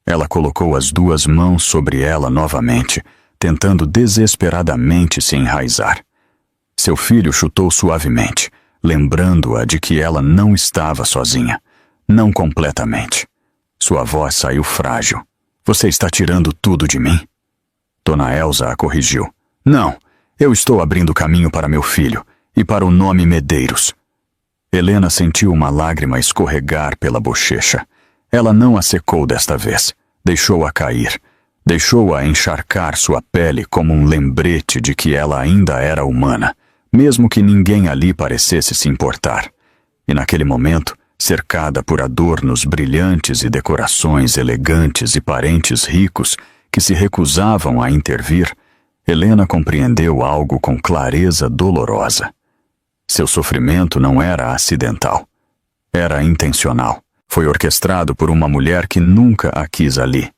Ela colocou as duas mãos sobre ela novamente, tentando desesperadamente se enraizar. Seu filho chutou suavemente, lembrando-a de que ela não estava sozinha. Não completamente. Sua voz saiu frágil. Você está tirando tudo de mim? Dona Elsa a corrigiu. Não, eu estou abrindo caminho para meu filho e para o nome Medeiros. Helena sentiu uma lágrima escorregar pela bochecha. Ela não a secou desta vez. Deixou-a cair. Deixou-a encharcar sua pele como um lembrete de que ela ainda era humana, mesmo que ninguém ali parecesse se importar. E naquele momento, cercada por adornos brilhantes e decorações elegantes e parentes ricos que se recusavam a intervir, Helena compreendeu algo com clareza dolorosa. Seu sofrimento não era acidental. Era intencional. Foi orquestrado por uma mulher que nunca a quis ali.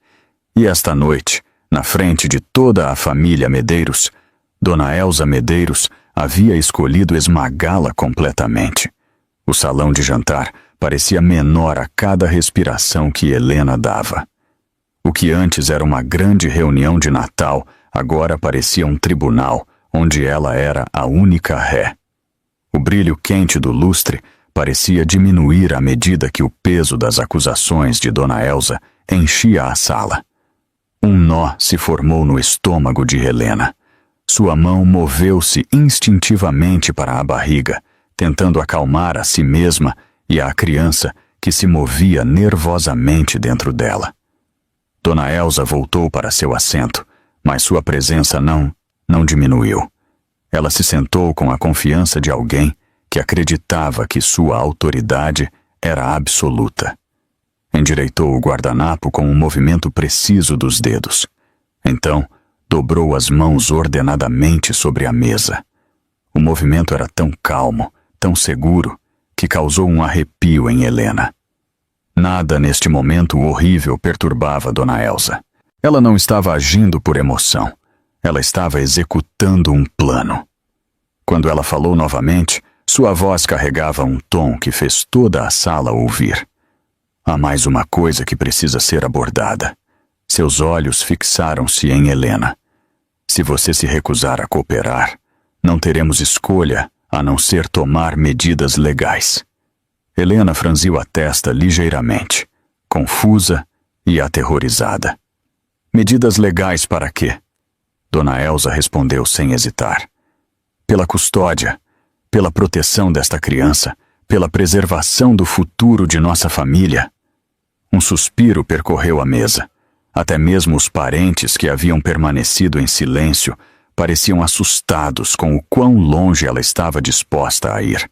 E esta noite, na frente de toda a família Medeiros, Dona Elsa Medeiros havia escolhido esmagá-la completamente. O salão de jantar parecia menor a cada respiração que Helena dava. O que antes era uma grande reunião de Natal, agora parecia um tribunal, onde ela era a única ré. O brilho quente do lustre parecia diminuir à medida que o peso das acusações de Dona Elsa enchia a sala. Um nó se formou no estômago de Helena. Sua mão moveu-se instintivamente para a barriga, tentando acalmar a si mesma e a criança que se movia nervosamente dentro dela. Dona Elsa voltou para seu assento, mas sua presença não diminuiu. Ela se sentou com a confiança de alguém que acreditava que sua autoridade era absoluta. Endireitou o guardanapo com um movimento preciso dos dedos. Então, dobrou as mãos ordenadamente sobre a mesa. O movimento era tão calmo, tão seguro, que causou um arrepio em Helena. Nada neste momento horrível perturbava Dona Elsa. Ela não estava agindo por emoção. Ela estava executando um plano. Quando ela falou novamente, sua voz carregava um tom que fez toda a sala ouvir. Há mais uma coisa que precisa ser abordada. Seus olhos fixaram-se em Helena. Se você se recusar a cooperar, não teremos escolha a não ser tomar medidas legais. Helena franziu a testa ligeiramente, confusa e aterrorizada. Medidas legais para quê? Dona Elsa respondeu sem hesitar. Pela custódia, pela proteção desta criança, pela preservação do futuro de nossa família. Um suspiro percorreu a mesa. Até mesmo os parentes que haviam permanecido em silêncio pareciam assustados com o quão longe ela estava disposta a ir.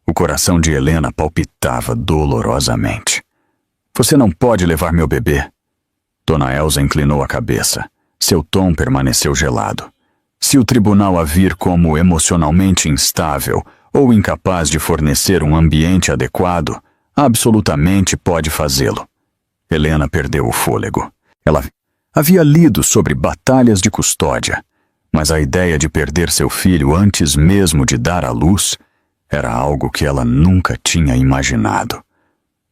O coração de Helena palpitava dolorosamente. Você não pode levar meu bebê. Dona Elsa inclinou a cabeça. Seu tom permaneceu gelado. Se o tribunal a vir como emocionalmente instável ou incapaz de fornecer um ambiente adequado, absolutamente pode fazê-lo. Helena perdeu o fôlego. Ela havia lido sobre batalhas de custódia, mas a ideia de perder seu filho antes mesmo de dar à luz era algo que ela nunca tinha imaginado.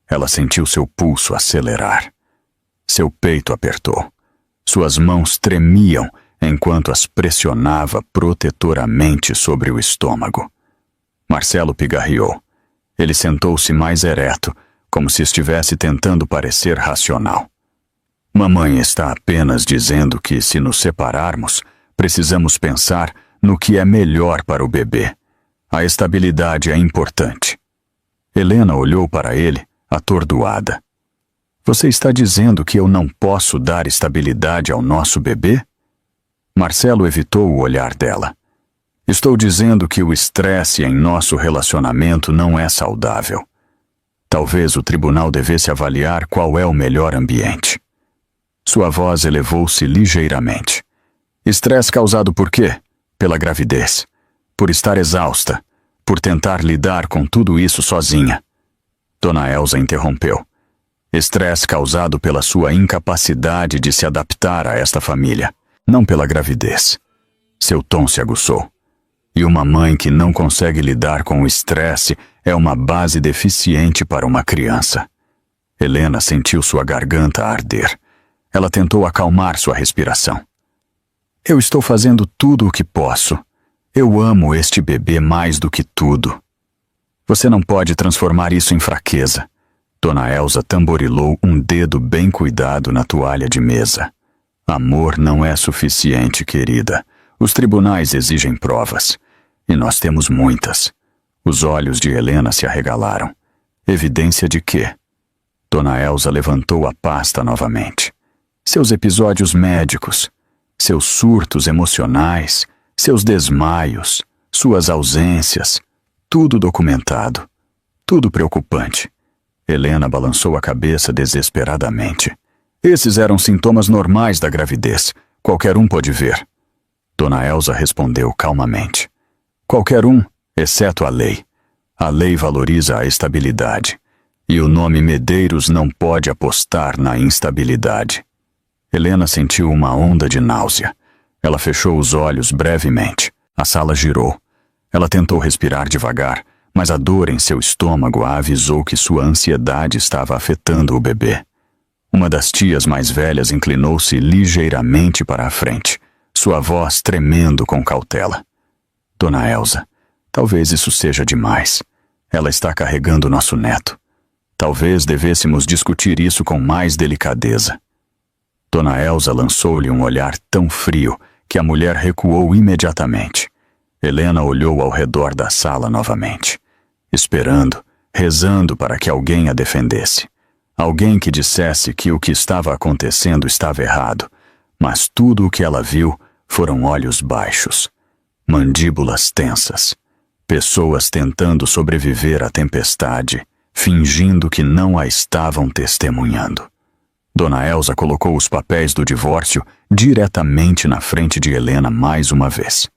Ela sentiu seu pulso acelerar. Seu peito apertou. Suas mãos tremiam enquanto as pressionava protetoramente sobre o estômago. Marcelo pigarreou. Ele sentou-se mais ereto, como se estivesse tentando parecer racional. Mamãe está apenas dizendo que, se nos separarmos, precisamos pensar no que é melhor para o bebê. A estabilidade é importante. Helena olhou para ele, atordoada. Você está dizendo que eu não posso dar estabilidade ao nosso bebê? Marcelo evitou o olhar dela. Estou dizendo que o estresse em nosso relacionamento não é saudável. Talvez o tribunal devesse avaliar qual é o melhor ambiente. Sua voz elevou-se ligeiramente. Estresse causado por quê? Pela gravidez. Por estar exausta. Por tentar lidar com tudo isso sozinha. Dona Elsa interrompeu. Estresse causado pela sua incapacidade de se adaptar a esta família. Não pela gravidez. Seu tom se aguçou. E uma mãe que não consegue lidar com o estresse é uma base deficiente para uma criança. Helena sentiu sua garganta arder. Ela tentou acalmar sua respiração. Eu estou fazendo tudo o que posso. Eu amo este bebê mais do que tudo. Você não pode transformar isso em fraqueza. Dona Elsa tamborilou um dedo bem cuidado na toalha de mesa. Amor não é suficiente, querida. Os tribunais exigem provas. E nós temos muitas. Os olhos de Helena se arregalaram. Evidência de quê? Dona Elsa levantou a pasta novamente. Seus episódios médicos, seus surtos emocionais, seus desmaios, suas ausências, tudo documentado, tudo preocupante. Helena balançou a cabeça desesperadamente. Esses eram sintomas normais da gravidez. Qualquer um pode ver. Dona Elsa respondeu calmamente. Qualquer um, exceto a lei. A lei valoriza a estabilidade. E o nome Medeiros não pode apostar na instabilidade. Helena sentiu uma onda de náusea. Ela fechou os olhos brevemente. A sala girou. Ela tentou respirar devagar, mas a dor em seu estômago a avisou que sua ansiedade estava afetando o bebê. Uma das tias mais velhas inclinou-se ligeiramente para a frente, sua voz tremendo com cautela. Dona Elsa, talvez isso seja demais. Ela está carregando nosso neto. Talvez devêssemos discutir isso com mais delicadeza. Dona Elsa lançou-lhe um olhar tão frio que a mulher recuou imediatamente. Helena olhou ao redor da sala novamente, esperando, rezando para que alguém a defendesse. Alguém que dissesse que o que estava acontecendo estava errado, mas tudo o que ela viu foram olhos baixos, mandíbulas tensas, pessoas tentando sobreviver à tempestade, fingindo que não a estavam testemunhando. Dona Elsa colocou os papéis do divórcio diretamente na frente de Helena mais uma vez.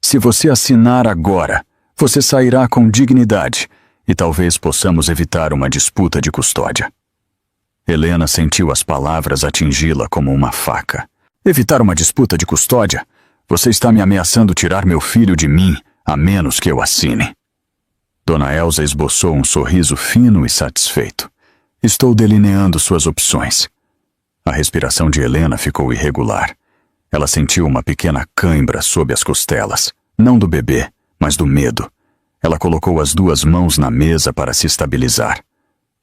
Se você assinar agora, você sairá com dignidade e talvez possamos evitar uma disputa de custódia. Helena sentiu as palavras atingi-la como uma faca. Evitar uma disputa de custódia? Você está me ameaçando tirar meu filho de mim, a menos que eu assine. Dona Elsa esboçou um sorriso fino e satisfeito. Estou delineando suas opções. A respiração de Helena ficou irregular. Ela sentiu uma pequena cãibra sob as costelas, não do bebê, mas do medo. Ela colocou as duas mãos na mesa para se estabilizar.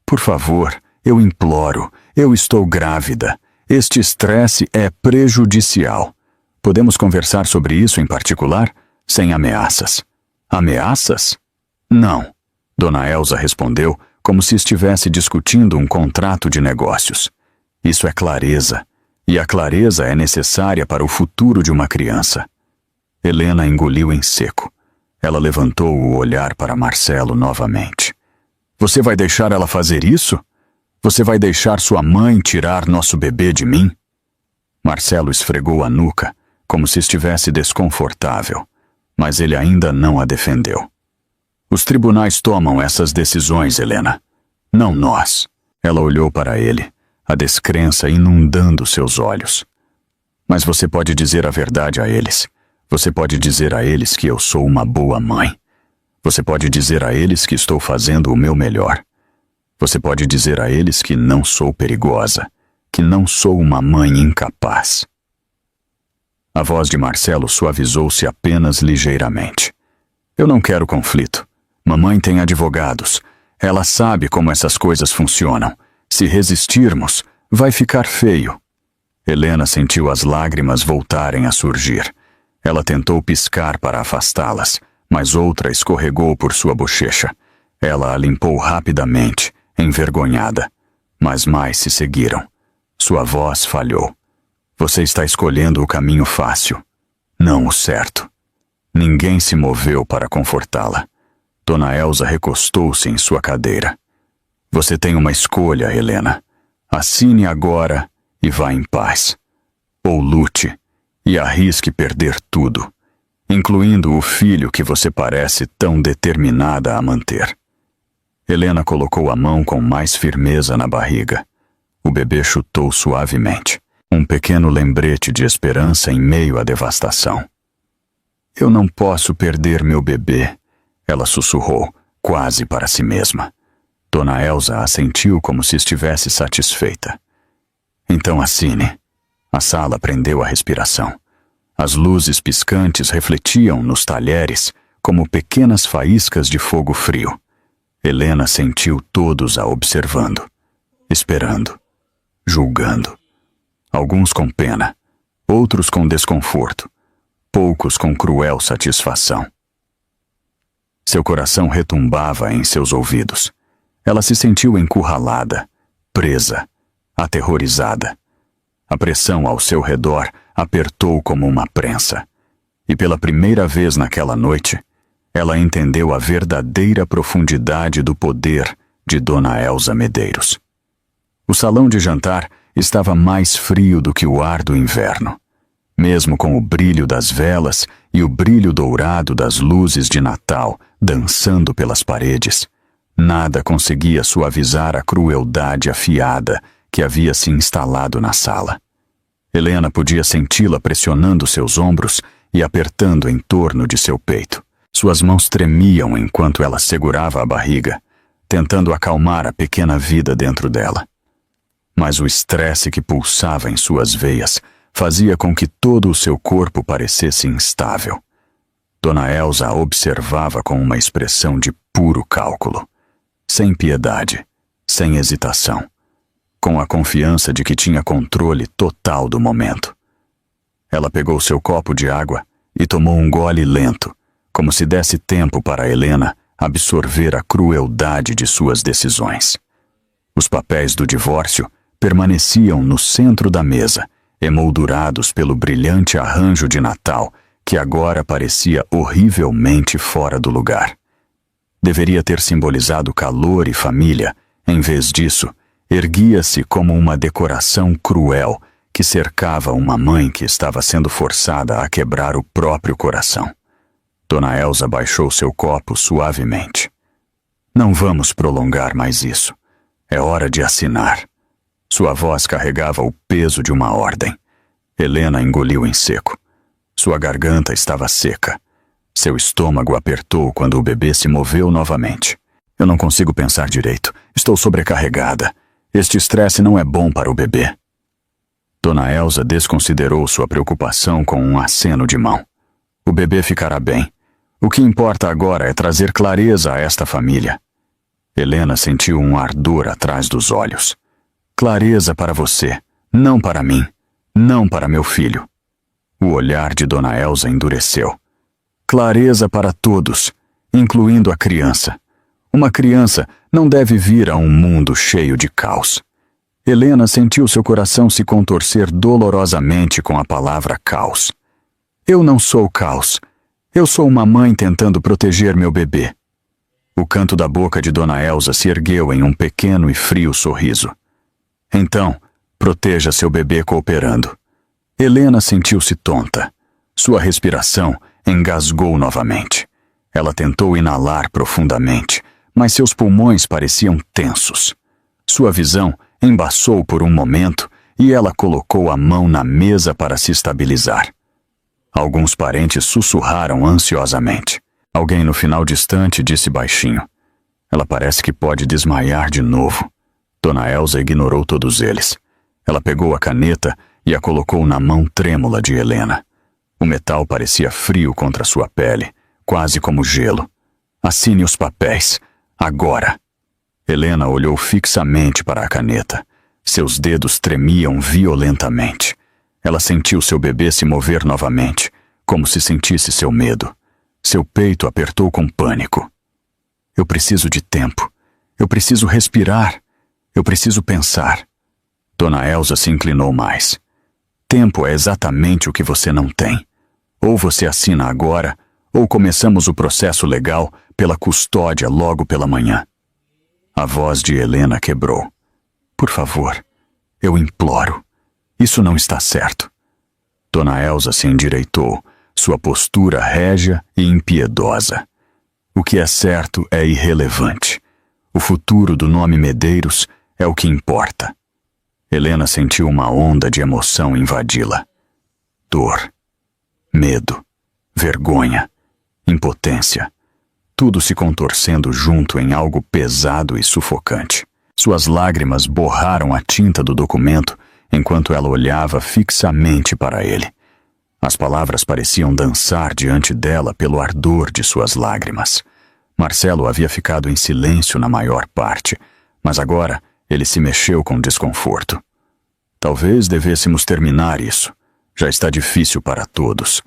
Por favor, eu imploro, eu estou grávida. Este estresse é prejudicial. Podemos conversar sobre isso em particular, sem ameaças. Ameaças? Não, Dona Elsa respondeu, como se estivesse discutindo um contrato de negócios. Isso é clareza, e a clareza é necessária para o futuro de uma criança. Helena engoliu em seco. Ela levantou o olhar para Marcelo novamente. Você vai deixar ela fazer isso? Você vai deixar sua mãe tirar nosso bebê de mim? Marcelo esfregou a nuca, como se estivesse desconfortável, mas ele ainda não a defendeu. Os tribunais tomam essas decisões, Helena. Não nós. Ela olhou para ele, a descrença inundando seus olhos. Mas você pode dizer a verdade a eles. Você pode dizer a eles que eu sou uma boa mãe. Você pode dizer a eles que estou fazendo o meu melhor. Você pode dizer a eles que não sou perigosa, que não sou uma mãe incapaz. A voz de Marcelo suavizou-se apenas ligeiramente. Eu não quero conflito. Mamãe tem advogados. Ela sabe como essas coisas funcionam. Se resistirmos, vai ficar feio. Helena sentiu as lágrimas voltarem a surgir. Ela tentou piscar para afastá-las, mas outra escorregou por sua bochecha. Ela a limpou rapidamente, envergonhada. Mas mais se seguiram. Sua voz falhou. Você está escolhendo o caminho fácil, não o certo. Ninguém se moveu para confortá-la. Dona Elsa recostou-se em sua cadeira. Você tem uma escolha, Helena. Assine agora e vá em paz. Ou lute e arrisque perder tudo, incluindo o filho que você parece tão determinada a manter. Helena colocou a mão com mais firmeza na barriga. O bebê chutou suavemente. Um pequeno lembrete de esperança em meio à devastação. Eu não posso perder meu bebê, ela sussurrou, quase para si mesma. Dona Elsa assentiu como se estivesse satisfeita. Então assine. A sala prendeu a respiração. As luzes piscantes refletiam nos talheres como pequenas faíscas de fogo frio. Helena sentiu todos a observando, esperando, julgando. Alguns com pena, outros com desconforto, poucos com cruel satisfação. Seu coração retumbava em seus ouvidos. Ela se sentiu encurralada, presa, aterrorizada. A pressão ao seu redor apertou como uma prensa. E pela primeira vez naquela noite, ela entendeu a verdadeira profundidade do poder de Dona Elsa Medeiros. O salão de jantar estava mais frio do que o ar do inverno. Mesmo com o brilho das velas e o brilho dourado das luzes de Natal dançando pelas paredes, nada conseguia suavizar a crueldade afiada que havia se instalado na sala. Helena podia senti-la pressionando seus ombros e apertando em torno de seu peito. Suas mãos tremiam enquanto ela segurava a barriga, tentando acalmar a pequena vida dentro dela. mas o estresse que pulsava em suas veias fazia com que todo o seu corpo parecesse instável. Dona Elsa a observava com uma expressão de puro cálculo, sem piedade, sem hesitação, com a confiança de que tinha controle total do momento. Ela pegou seu copo de água e tomou um gole lento, como se desse tempo para Helena absorver a crueldade de suas decisões. Os papéis do divórcio permaneciam no centro da mesa, emoldurados pelo brilhante arranjo de Natal, que agora parecia horrivelmente fora do lugar. Deveria ter simbolizado calor e família. Em vez disso, erguia-se como uma decoração cruel que cercava uma mãe que estava sendo forçada a quebrar o próprio coração. Dona Elsa baixou seu copo suavemente. Não vamos prolongar mais isso. É hora de assinar. Sua voz carregava o peso de uma ordem. Helena engoliu em seco. Sua garganta estava seca. Seu estômago apertou quando o bebê se moveu novamente. Eu não consigo pensar direito. Estou sobrecarregada. Este estresse não é bom para o bebê. Dona Elsa desconsiderou sua preocupação com um aceno de mão. O bebê ficará bem. O que importa agora é trazer clareza a esta família. Helena sentiu um ardor atrás dos olhos. Clareza para você, não para mim, não para meu filho. O olhar de Dona Elsa endureceu. Clareza para todos, incluindo a criança. Uma criança não deve vir a um mundo cheio de caos. Helena sentiu seu coração se contorcer dolorosamente com a palavra caos. Eu não sou caos. Eu sou uma mãe tentando proteger meu bebê. O canto da boca de Dona Elsa se ergueu em um pequeno e frio sorriso. Então, proteja seu bebê cooperando. Helena sentiu-se tonta. Sua respiração engasgou novamente. Ela tentou inalar profundamente, mas seus pulmões pareciam tensos. Sua visão embaçou por um momento e ela colocou a mão na mesa para se estabilizar. Alguns parentes sussurraram ansiosamente. Alguém no final distante disse baixinho: ela parece que pode desmaiar de novo. Dona Elsa ignorou todos eles. Ela pegou a caneta e a colocou na mão trêmula de Helena. O metal parecia frio contra sua pele, quase como gelo. Assine os papéis, agora. Helena olhou fixamente para a caneta. Seus dedos tremiam violentamente. Ela sentiu seu bebê se mover novamente, como se sentisse seu medo. Seu peito apertou com pânico. Eu preciso de tempo. Eu preciso respirar. Eu preciso pensar. Dona Elsa se inclinou mais. Tempo é exatamente o que você não tem. Ou você assina agora, ou começamos o processo legal pela custódia logo pela manhã. A voz de Helena quebrou. Por favor, eu imploro. Isso não está certo. Dona Elsa se endireitou, sua postura régia e impiedosa. O que é certo é irrelevante. O futuro do nome Medeiros é o que importa. Helena sentiu uma onda de emoção invadi-la. Dor, medo, vergonha, impotência. Tudo se contorcendo junto em algo pesado e sufocante. Suas lágrimas borraram a tinta do documento enquanto ela olhava fixamente para ele. As palavras pareciam dançar diante dela pelo ardor de suas lágrimas. Marcelo havia ficado em silêncio na maior parte, mas agora ele se mexeu com desconforto. Talvez devêssemos terminar isso. Já está difícil para todos.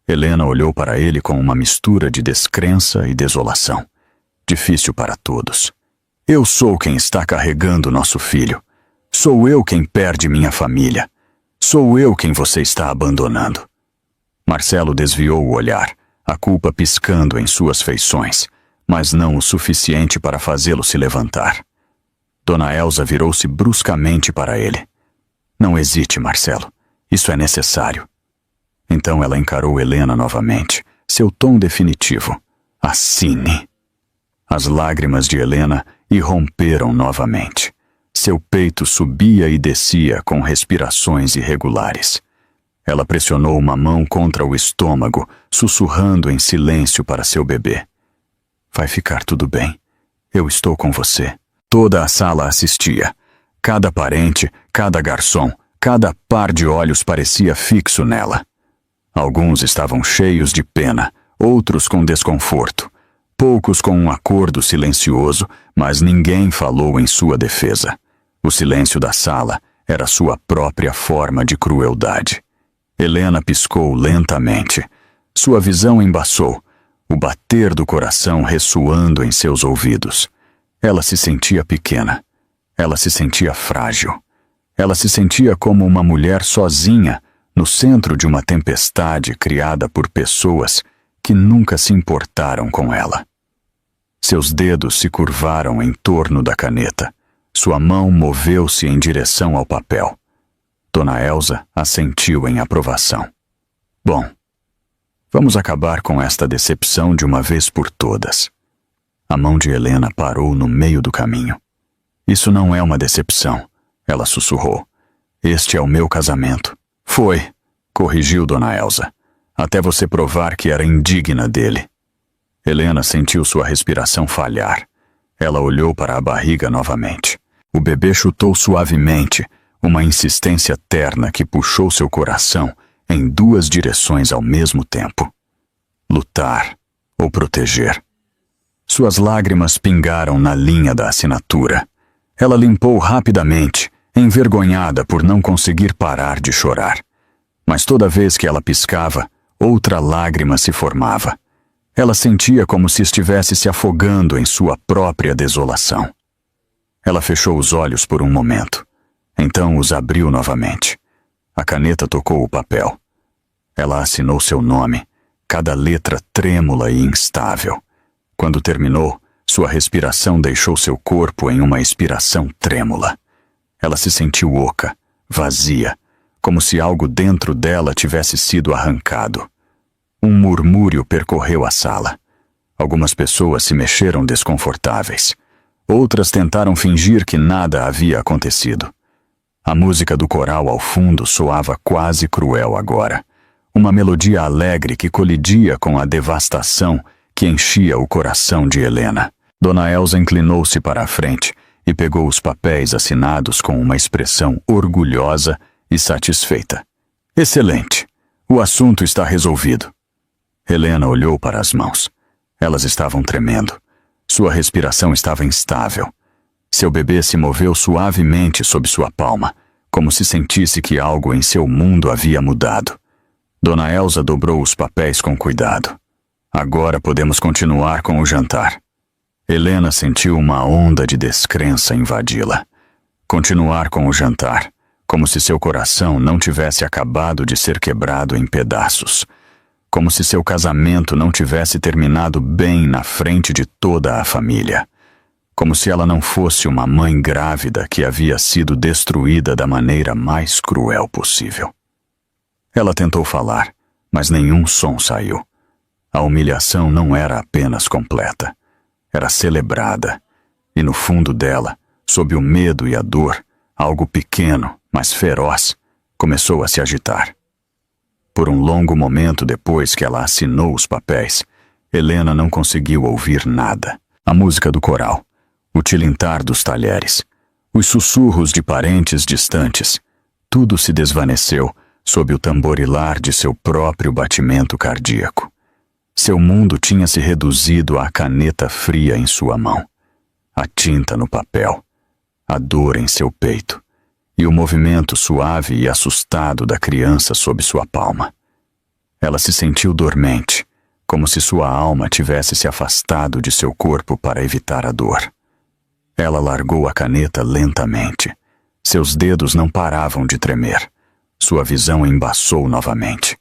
Helena olhou para ele com uma mistura de descrença e desolação. Difícil para todos. Eu sou quem está carregando nosso filho. Sou eu quem perde minha família. Sou eu quem você está abandonando. Marcelo desviou o olhar, a culpa piscando em suas feições, mas não o suficiente para fazê-lo se levantar. Dona Elsa virou-se bruscamente para ele. Não hesite, Marcelo. Isso é necessário. Então ela encarou Helena novamente, seu tom definitivo. Assine. As lágrimas de Helena irromperam novamente. Seu peito subia e descia com respirações irregulares. Ela pressionou uma mão contra o estômago, sussurrando em silêncio para seu bebê. Vai ficar tudo bem. Eu estou com você. Toda a sala assistia. Cada parente, cada garçom, cada par de olhos parecia fixo nela. Alguns estavam cheios de pena, outros com desconforto. Poucos com um acordo silencioso, mas ninguém falou em sua defesa. O silêncio da sala era sua própria forma de crueldade. Helena piscou lentamente. Sua visão embaçou, o bater do coração ressoando em seus ouvidos. Ela se sentia pequena. Ela se sentia frágil. Ela se sentia como uma mulher sozinha, no centro de uma tempestade criada por pessoas que nunca se importaram com ela. Seus dedos se curvaram em torno da caneta. Sua mão moveu-se em direção ao papel. Dona Elsa assentiu em aprovação. Bom, vamos acabar com esta decepção de uma vez por todas. A mão de Helena parou no meio do caminho. Isso não é uma decepção, ela sussurrou. Este é o meu casamento. Foi, corrigiu Dona Elsa, até você provar que era indigna dele. Helena sentiu sua respiração falhar. Ela olhou para a barriga novamente. O bebê chutou suavemente, uma insistência terna que puxou seu coração em duas direções ao mesmo tempo. Lutar ou proteger. Suas lágrimas pingaram na linha da assinatura. Ela limpou rapidamente, envergonhada por não conseguir parar de chorar. Mas toda vez que ela piscava, outra lágrima se formava. Ela sentia como se estivesse se afogando em sua própria desolação. Ela fechou os olhos por um momento. Então os abriu novamente. A caneta tocou o papel. Ela assinou seu nome, cada letra trêmula e instável. Quando terminou, sua respiração deixou seu corpo em uma expiração trêmula. Ela se sentiu oca, vazia, como se algo dentro dela tivesse sido arrancado. Um murmúrio percorreu a sala. Algumas pessoas se mexeram desconfortáveis. Outras tentaram fingir que nada havia acontecido. A música do coral ao fundo soava quase cruel agora. Uma melodia alegre que colidia com a devastação que enchia o coração de Helena. Dona Elsa inclinou-se para a frente e pegou os papéis assinados com uma expressão orgulhosa e satisfeita. Excelente! O assunto está resolvido. Helena olhou para as mãos. Elas estavam tremendo. Sua respiração estava instável. Seu bebê se moveu suavemente sob sua palma, como se sentisse que algo em seu mundo havia mudado. Dona Elsa dobrou os papéis com cuidado. Agora podemos continuar com o jantar. Helena sentiu uma onda de descrença invadi-la. Continuar com o jantar, como se seu coração não tivesse acabado de ser quebrado em pedaços. Como se seu casamento não tivesse terminado bem na frente de toda a família. Como se ela não fosse uma mãe grávida que havia sido destruída da maneira mais cruel possível. Ela tentou falar, mas nenhum som saiu. A humilhação não era apenas completa. Era celebrada. E no fundo dela, sob o medo e a dor, algo pequeno, mas feroz, começou a se agitar. Por um longo momento depois que ela assinou os papéis, Helena não conseguiu ouvir nada. A música do coral, o tilintar dos talheres, os sussurros de parentes distantes, tudo se desvaneceu sob o tamborilar de seu próprio batimento cardíaco. Seu mundo tinha se reduzido à caneta fria em sua mão, a tinta no papel, a dor em seu peito e o movimento suave e assustado da criança sob sua palma. Ela se sentiu dormente, como se sua alma tivesse se afastado de seu corpo para evitar a dor. Ela largou a caneta lentamente. Seus dedos não paravam de tremer. Sua visão embaçou novamente.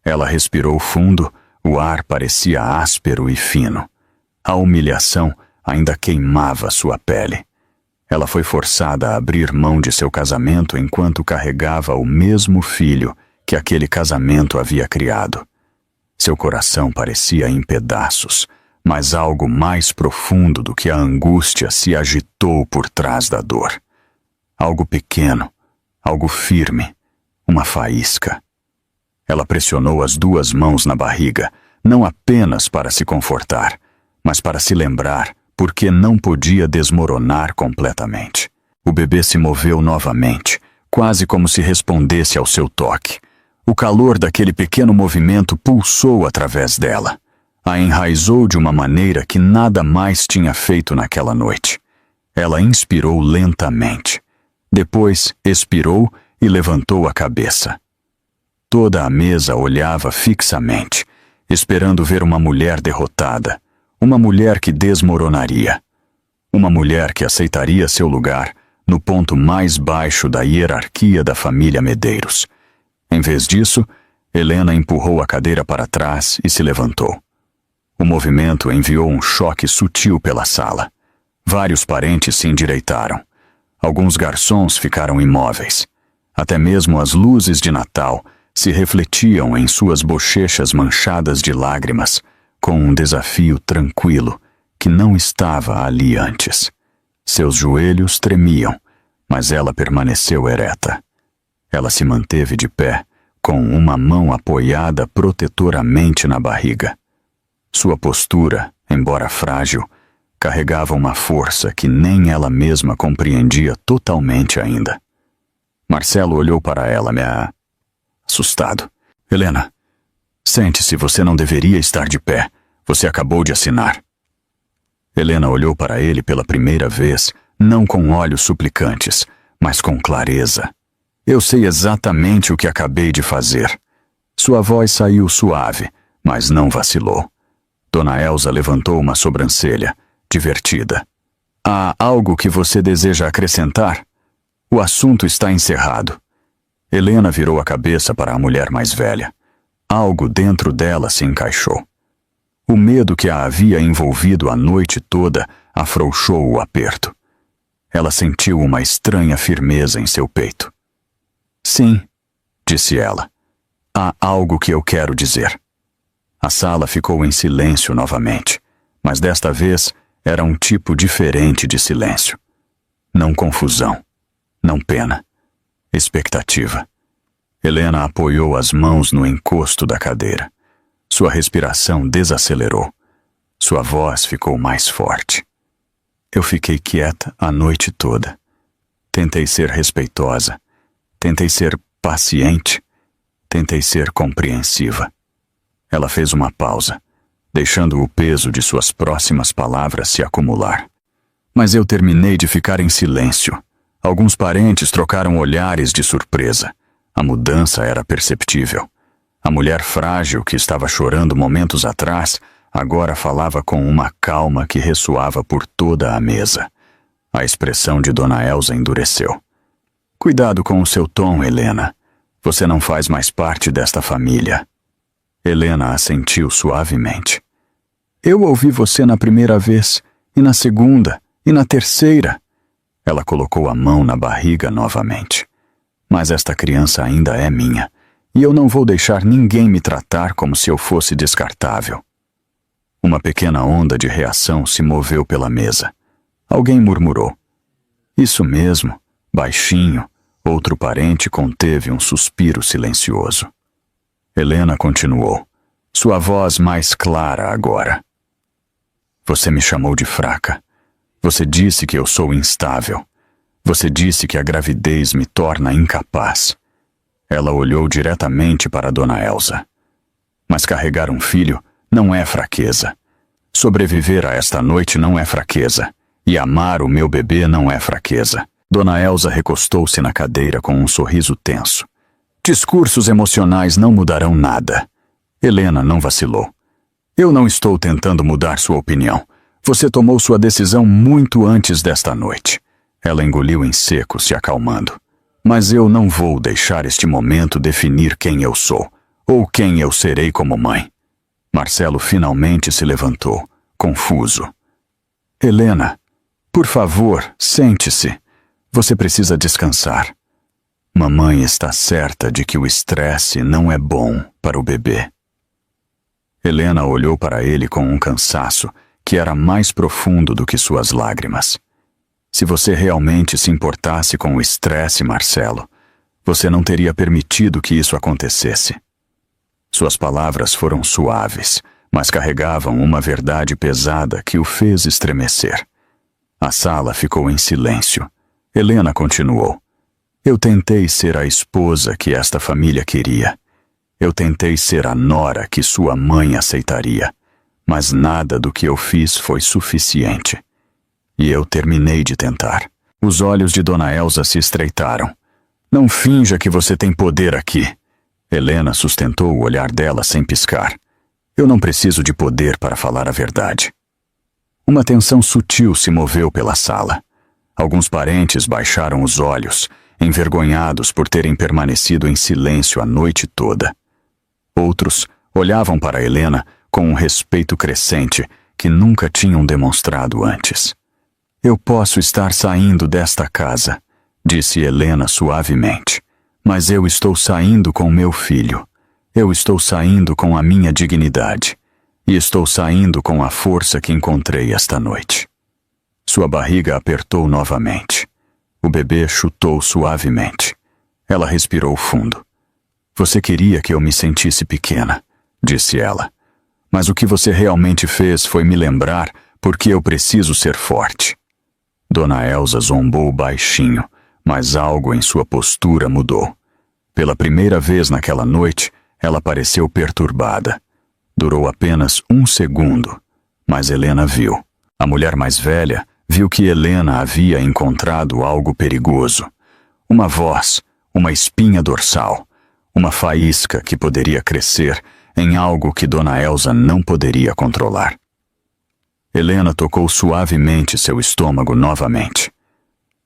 Ela respirou fundo, o ar parecia áspero e fino. A humilhação ainda queimava sua pele. Ela foi forçada a abrir mão de seu casamento enquanto carregava o mesmo filho que aquele casamento havia criado. Seu coração parecia em pedaços, mas algo mais profundo do que a angústia se agitou por trás da dor. Algo pequeno, algo firme, uma faísca. Ela pressionou as duas mãos na barriga, não apenas para se confortar, mas para se lembrar porque não podia desmoronar completamente. O bebê se moveu novamente, quase como se respondesse ao seu toque. O calor daquele pequeno movimento pulsou através dela. A enraizou de uma maneira que nada mais tinha feito naquela noite. Ela inspirou lentamente. Depois expirou e levantou a cabeça. Toda a mesa olhava fixamente, esperando ver uma mulher derrotada, uma mulher que desmoronaria, uma mulher que aceitaria seu lugar no ponto mais baixo da hierarquia da família Medeiros. Em vez disso, Helena empurrou a cadeira para trás e se levantou. O movimento enviou um choque sutil pela sala. Vários parentes se endireitaram. Alguns garçons ficaram imóveis. Até mesmo as luzes de Natal se refletiam em suas bochechas manchadas de lágrimas, com um desafio tranquilo que não estava ali antes. Seus joelhos tremiam, mas ela permaneceu ereta. Ela se manteve de pé, com uma mão apoiada protetoramente na barriga. Sua postura, embora frágil, carregava uma força que nem ela mesma compreendia totalmente ainda. Marcelo olhou para ela, assustado. Helena, sente-se, você não deveria estar de pé. Você acabou de assinar. Helena olhou para ele pela primeira vez, não com olhos suplicantes, mas com clareza. Eu sei exatamente o que acabei de fazer. Sua voz saiu suave, mas não vacilou. Dona Elsa levantou uma sobrancelha, divertida. Há algo que você deseja acrescentar? O assunto está encerrado. Helena virou a cabeça para a mulher mais velha. Algo dentro dela se encaixou. O medo que a havia envolvido a noite toda afrouxou o aperto. Ela sentiu uma estranha firmeza em seu peito. Sim, disse ela. Há algo que eu quero dizer. A sala ficou em silêncio novamente, mas desta vez era um tipo diferente de silêncio. Não confusão, não pena, expectativa. Helena apoiou as mãos no encosto da cadeira. Sua respiração desacelerou. Sua voz ficou mais forte. Eu fiquei quieta a noite toda. Tentei ser respeitosa. Tentei ser paciente. Tentei ser compreensiva. Ela fez uma pausa, deixando o peso de suas próximas palavras se acumular. Mas eu terminei de ficar em silêncio. Alguns parentes trocaram olhares de surpresa. A mudança era perceptível. A mulher frágil que estava chorando momentos atrás agora falava com uma calma que ressoava por toda a mesa. A expressão de Dona Elsa endureceu. Cuidado com o seu tom, Helena. Você não faz mais parte desta família. Helena assentiu suavemente. Eu ouvi você na primeira vez, e na segunda, e na terceira. Ela colocou a mão na barriga novamente. Mas esta criança ainda é minha, e eu não vou deixar ninguém me tratar como se eu fosse descartável. Uma pequena onda de reação se moveu pela mesa. Alguém murmurou. Isso mesmo, baixinho. Outro parente conteve um suspiro silencioso. Helena continuou, sua voz mais clara agora. Você me chamou de fraca. Você disse que eu sou instável. Você disse que a gravidez me torna incapaz. Ela olhou diretamente para Dona Elsa. Mas carregar um filho não é fraqueza. Sobreviver a esta noite não é fraqueza. E amar o meu bebê não é fraqueza. Dona Elsa recostou-se na cadeira com um sorriso tenso. Discursos emocionais não mudarão nada. Helena não vacilou. Eu não estou tentando mudar sua opinião. Você tomou sua decisão muito antes desta noite. Ela engoliu em seco, se acalmando. Mas eu não vou deixar este momento definir quem eu sou, ou quem eu serei como mãe. Marcelo finalmente se levantou, confuso. Helena, por favor, sente-se. Você precisa descansar. Mamãe está certa de que o estresse não é bom para o bebê. Helena olhou para ele com um cansaço que era mais profundo do que suas lágrimas. Se você realmente se importasse com o estresse, Marcelo, você não teria permitido que isso acontecesse. Suas palavras foram suaves, mas carregavam uma verdade pesada que o fez estremecer. A sala ficou em silêncio. Helena continuou. Eu tentei ser a esposa que esta família queria. Eu tentei ser a nora que sua mãe aceitaria. Mas nada do que eu fiz foi suficiente. E eu terminei de tentar. Os olhos de Dona Elsa se estreitaram. Não finja que você tem poder aqui. Helena sustentou o olhar dela sem piscar. Eu não preciso de poder para falar a verdade. Uma tensão sutil se moveu pela sala. Alguns parentes baixaram os olhos, envergonhados por terem permanecido em silêncio a noite toda. Outros olhavam para Helena com um respeito crescente que nunca tinham demonstrado antes. Eu posso estar saindo desta casa, disse Helena suavemente, mas eu estou saindo com meu filho. Eu estou saindo com a minha dignidade. E estou saindo com a força que encontrei esta noite. Sua barriga apertou novamente. O bebê chutou suavemente. Ela respirou fundo. Você queria que eu me sentisse pequena, disse ela. Mas o que você realmente fez foi me lembrar porque eu preciso ser forte. Dona Elsa zombou baixinho, mas algo em sua postura mudou. Pela primeira vez naquela noite, ela pareceu perturbada. Durou apenas 1 segundo, mas Helena viu. A mulher mais velha viu que Helena havia encontrado algo perigoso. Uma voz, uma espinha dorsal, uma faísca que poderia crescer em algo que Dona Elsa não poderia controlar. Helena tocou suavemente seu estômago novamente.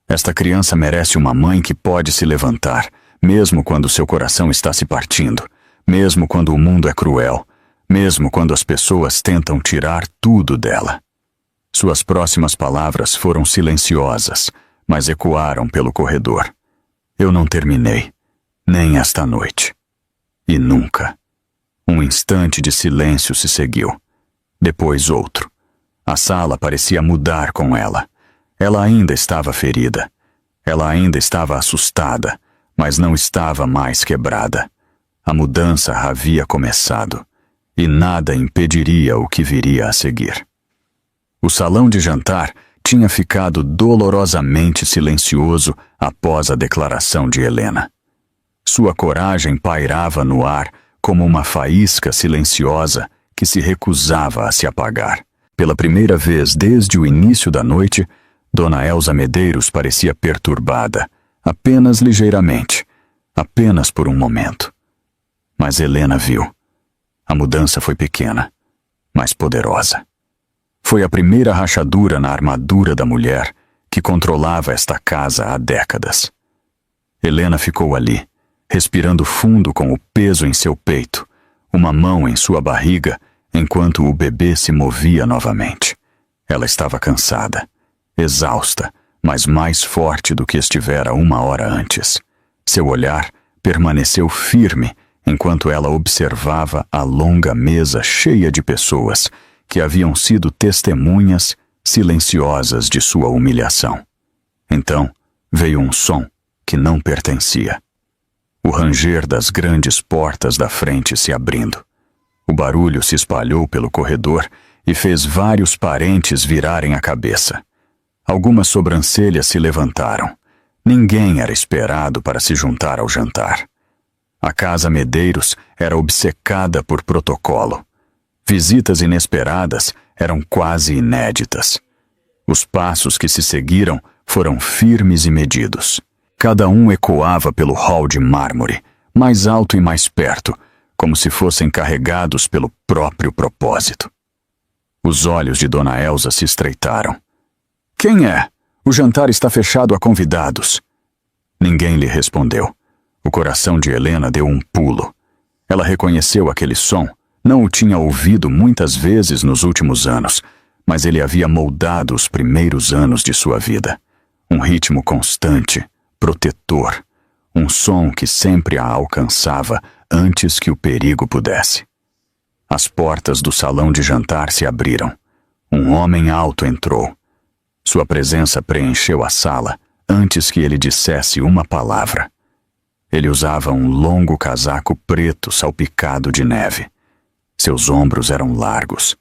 Esta criança merece uma mãe que pode se levantar, mesmo quando seu coração está se partindo, mesmo quando o mundo é cruel, mesmo quando as pessoas tentam tirar tudo dela. Suas próximas palavras foram silenciosas, mas ecoaram pelo corredor. Eu não terminei, nem esta noite. E nunca. Um instante de silêncio se seguiu. Depois outro. A sala parecia mudar com ela. Ela ainda estava ferida. Ela ainda estava assustada, mas não estava mais quebrada. A mudança havia começado, e nada impediria o que viria a seguir. O salão de jantar tinha ficado dolorosamente silencioso após a declaração de Helena. Sua coragem pairava no ar como uma faísca silenciosa que se recusava a se apagar. Pela primeira vez desde o início da noite, Dona Elsa Medeiros parecia perturbada, apenas ligeiramente, apenas por um momento. Mas Helena viu. A mudança foi pequena, mas poderosa. Foi a primeira rachadura na armadura da mulher que controlava esta casa há décadas. Helena ficou ali, respirando fundo com o peso em seu peito, uma mão em sua barriga, enquanto o bebê se movia novamente. Ela estava cansada, exausta, mas mais forte do que estivera 1 hora antes. Seu olhar permaneceu firme enquanto ela observava a longa mesa cheia de pessoas que haviam sido testemunhas silenciosas de sua humilhação. Então, veio um som que não pertencia. O ranger das grandes portas da frente se abrindo. O barulho se espalhou pelo corredor e fez vários parentes virarem a cabeça. Algumas sobrancelhas se levantaram. Ninguém era esperado para se juntar ao jantar. A casa Medeiros era obcecada por protocolo. Visitas inesperadas eram quase inéditas. Os passos que se seguiram foram firmes e medidos. Cada um ecoava pelo hall de mármore, mais alto e mais perto, como se fossem carregados pelo próprio propósito. Os olhos de Dona Elsa se estreitaram. Quem é? O jantar está fechado a convidados. Ninguém lhe respondeu. O coração de Helena deu um pulo. Ela reconheceu aquele som. Não o tinha ouvido muitas vezes nos últimos anos, mas ele havia moldado os primeiros anos de sua vida. Um ritmo constante, protetor. Um som que sempre a alcançava antes que o perigo pudesse. As portas do salão de jantar se abriram. Um homem alto entrou. Sua presença preencheu a sala antes que ele dissesse uma palavra. Ele usava um longo casaco preto salpicado de neve. Seus ombros eram largos.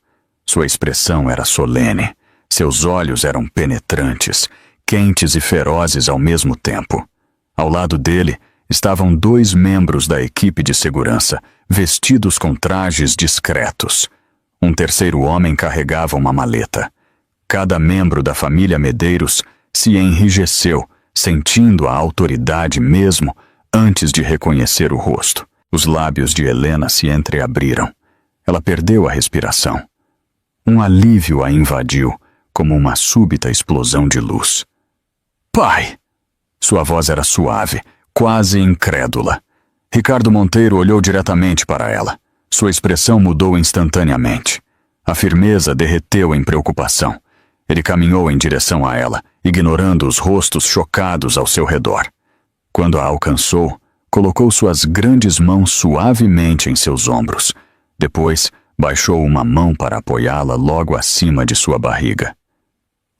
Sua expressão era solene. Seus olhos eram penetrantes, quentes e ferozes ao mesmo tempo. Ao lado dele estavam 2 membros da equipe de segurança, vestidos com trajes discretos. Um terceiro homem carregava uma maleta. Cada membro da família Medeiros se enrijeceu, sentindo a autoridade mesmo antes de reconhecer o rosto. Os lábios de Helena se entreabriram. Ela perdeu a respiração. Um alívio a invadiu, como uma súbita explosão de luz. "Pai!" Sua voz era suave, quase incrédula. Ricardo Monteiro olhou diretamente para ela. Sua expressão mudou instantaneamente. A firmeza derreteu em preocupação. Ele caminhou em direção a ela, ignorando os rostos chocados ao seu redor. Quando a alcançou, colocou suas grandes mãos suavemente em seus ombros. Depois, baixou uma mão para apoiá-la logo acima de sua barriga.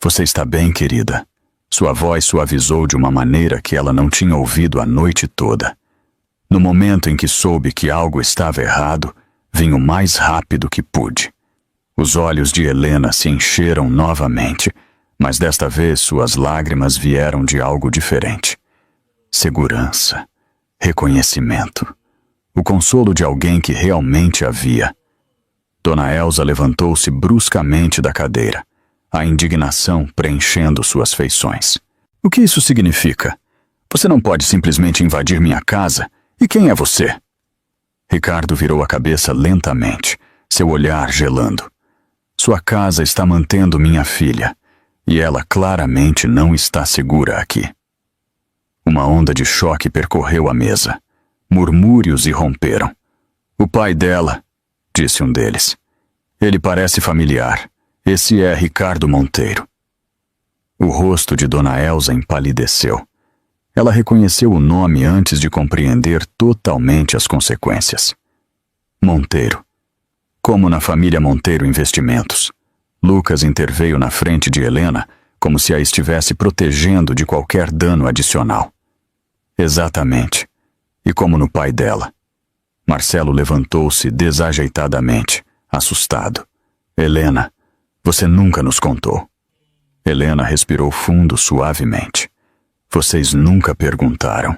"Você está bem, querida?" Sua voz suavizou de uma maneira que ela não tinha ouvido a noite toda. No momento em que soube que algo estava errado, vim o mais rápido que pude. Os olhos de Helena se encheram novamente, mas desta vez suas lágrimas vieram de algo diferente. Segurança, reconhecimento, o consolo de alguém que realmente a via. Dona Elsa levantou-se bruscamente da cadeira, a indignação preenchendo suas feições. "O que isso significa? Você não pode simplesmente invadir minha casa. E quem é você?" Ricardo virou a cabeça lentamente, seu olhar gelando. "Sua casa está mantendo minha filha, e ela claramente não está segura aqui." Uma onda de choque percorreu a mesa. Murmúrios irromperam. "O pai dela", disse um deles. "Ele parece familiar. Esse é Ricardo Monteiro." O rosto de Dona Elsa empalideceu. Ela reconheceu o nome antes de compreender totalmente as consequências. Monteiro. Como na família Monteiro Investimentos. Lucas interveio na frente de Helena como se a estivesse protegendo de qualquer dano adicional. Exatamente. E como no pai dela. Marcelo levantou-se desajeitadamente, assustado. "Helena, você nunca nos contou." Helena respirou fundo suavemente. "Vocês nunca perguntaram."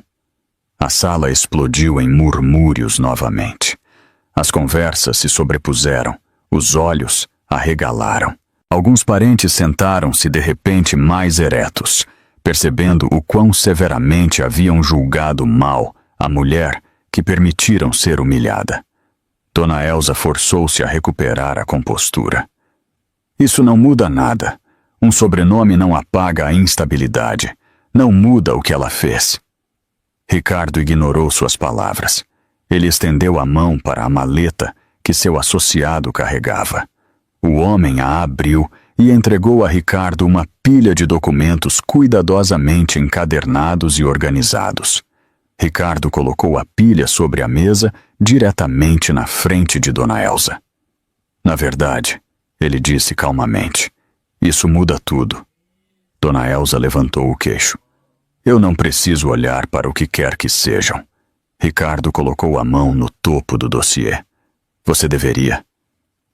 A sala explodiu em murmúrios novamente. As conversas se sobrepuseram, os olhos arregalaram. Alguns parentes sentaram-se de repente mais eretos, percebendo o quão severamente haviam julgado mal a mulher que permitiram ser humilhada. Dona Elsa forçou-se a recuperar a compostura. "Isso não muda nada. Um sobrenome não apaga a instabilidade. Não muda o que ela fez." Ricardo ignorou suas palavras. Ele estendeu a mão para a maleta que seu associado carregava. O homem a abriu e entregou a Ricardo uma pilha de documentos cuidadosamente encadernados e organizados. Ricardo colocou a pilha sobre a mesa diretamente na frente de Dona Elsa. "Na verdade", ele disse calmamente, "isso muda tudo." Dona Elsa levantou o queixo. "Eu não preciso olhar para o que quer que sejam." Ricardo colocou a mão no topo do dossiê. "Você deveria.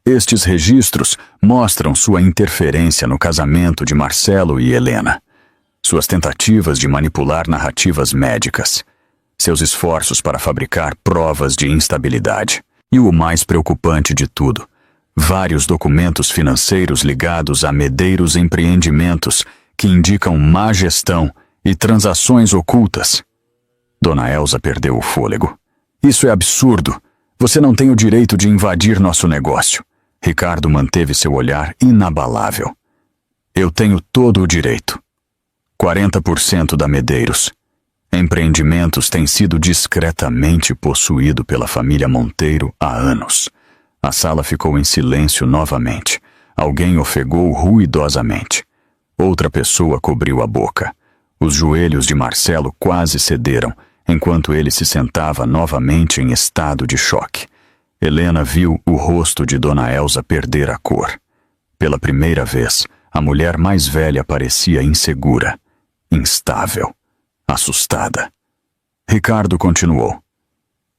Estes registros mostram sua interferência no casamento de Marcelo e Helena, suas tentativas de manipular narrativas médicas, seus esforços para fabricar provas de instabilidade e o mais preocupante de tudo, vários documentos financeiros ligados a Medeiros Empreendimentos que indicam má gestão e transações ocultas." Dona Elsa perdeu o fôlego. "Isso é absurdo. Você não tem o direito de invadir nosso negócio." Ricardo manteve seu olhar inabalável. "Eu tenho todo o direito. 40% da Medeiros Empreendimentos tem sido discretamente possuído pela família Monteiro há anos." A sala ficou em silêncio novamente. Alguém ofegou ruidosamente. Outra pessoa cobriu a boca. Os joelhos de Marcelo quase cederam, enquanto ele se sentava novamente em estado de choque. Helena viu o rosto de Dona Elsa perder a cor. Pela primeira vez, a mulher mais velha parecia insegura, instável, assustada. Ricardo continuou.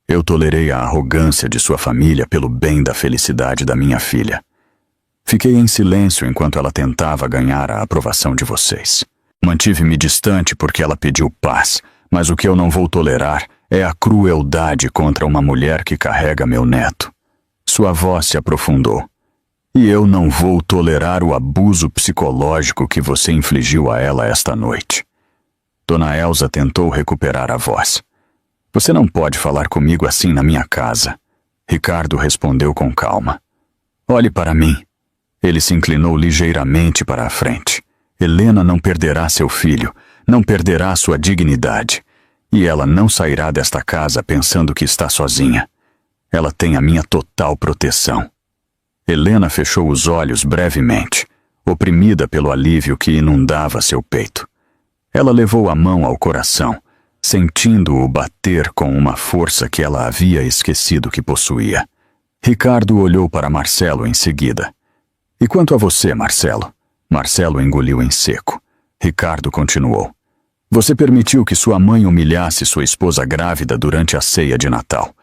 "Eu tolerei a arrogância de sua família pelo bem da felicidade da minha filha. Fiquei em silêncio enquanto ela tentava ganhar a aprovação de vocês. Mantive-me distante porque ela pediu paz, mas o que eu não vou tolerar é a crueldade contra uma mulher que carrega meu neto. Sua voz se aprofundou. E eu não vou tolerar o abuso psicológico que você infligiu a ela esta noite. Dona Elsa tentou recuperar a voz. Você não pode falar comigo assim na minha casa. Ricardo respondeu com calma. Olhe para mim. Ele se inclinou ligeiramente para a frente. Helena não perderá seu filho, não perderá sua dignidade. E ela não sairá desta casa pensando que está sozinha. Ela tem a minha total proteção. Helena fechou os olhos brevemente, oprimida pelo alívio que inundava seu peito. Ela levou a mão ao coração, sentindo-o bater com uma força que ela havia esquecido que possuía. Ricardo olhou para Marcelo em seguida. E quanto a você, Marcelo? Marcelo engoliu em seco. Ricardo continuou. Você permitiu que sua mãe humilhasse sua esposa grávida durante a ceia de Natal.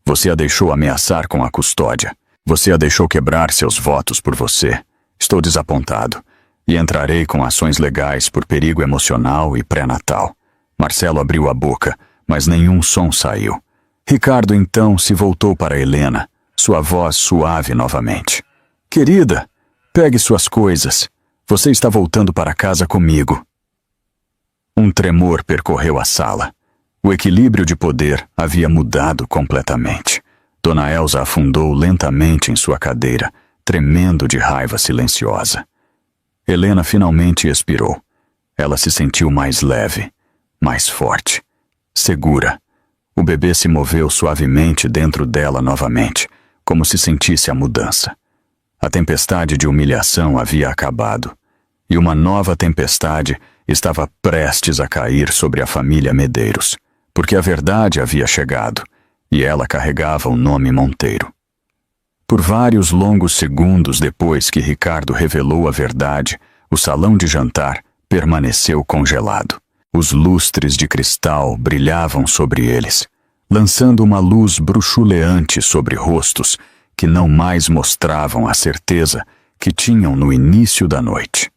Você a deixou ameaçar com a custódia. Você a deixou quebrar seus votos por você. Estou desapontado. E entrarei com ações legais por perigo emocional e pré-natal. Marcelo abriu a boca, mas nenhum som saiu. Ricardo então se voltou para Helena, sua voz suave novamente. Querida, pegue suas coisas. Você está voltando para casa comigo. Um tremor percorreu a sala. O equilíbrio de poder havia mudado completamente. Dona Elsa afundou lentamente em sua cadeira, tremendo de raiva silenciosa. Helena finalmente expirou. Ela se sentiu mais leve, mais forte, segura. O bebê se moveu suavemente dentro dela novamente, como se sentisse a mudança. A tempestade de humilhação havia acabado, e uma nova tempestade estava prestes a cair sobre a família Medeiros, porque a verdade havia chegado, e ela carregava o nome Monteiro. Por vários longos segundos depois que Ricardo revelou a verdade, o salão de jantar permaneceu congelado. Os lustres de cristal brilhavam sobre eles, lançando uma luz bruxuleante sobre rostos que não mais mostravam a certeza que tinham no início da noite.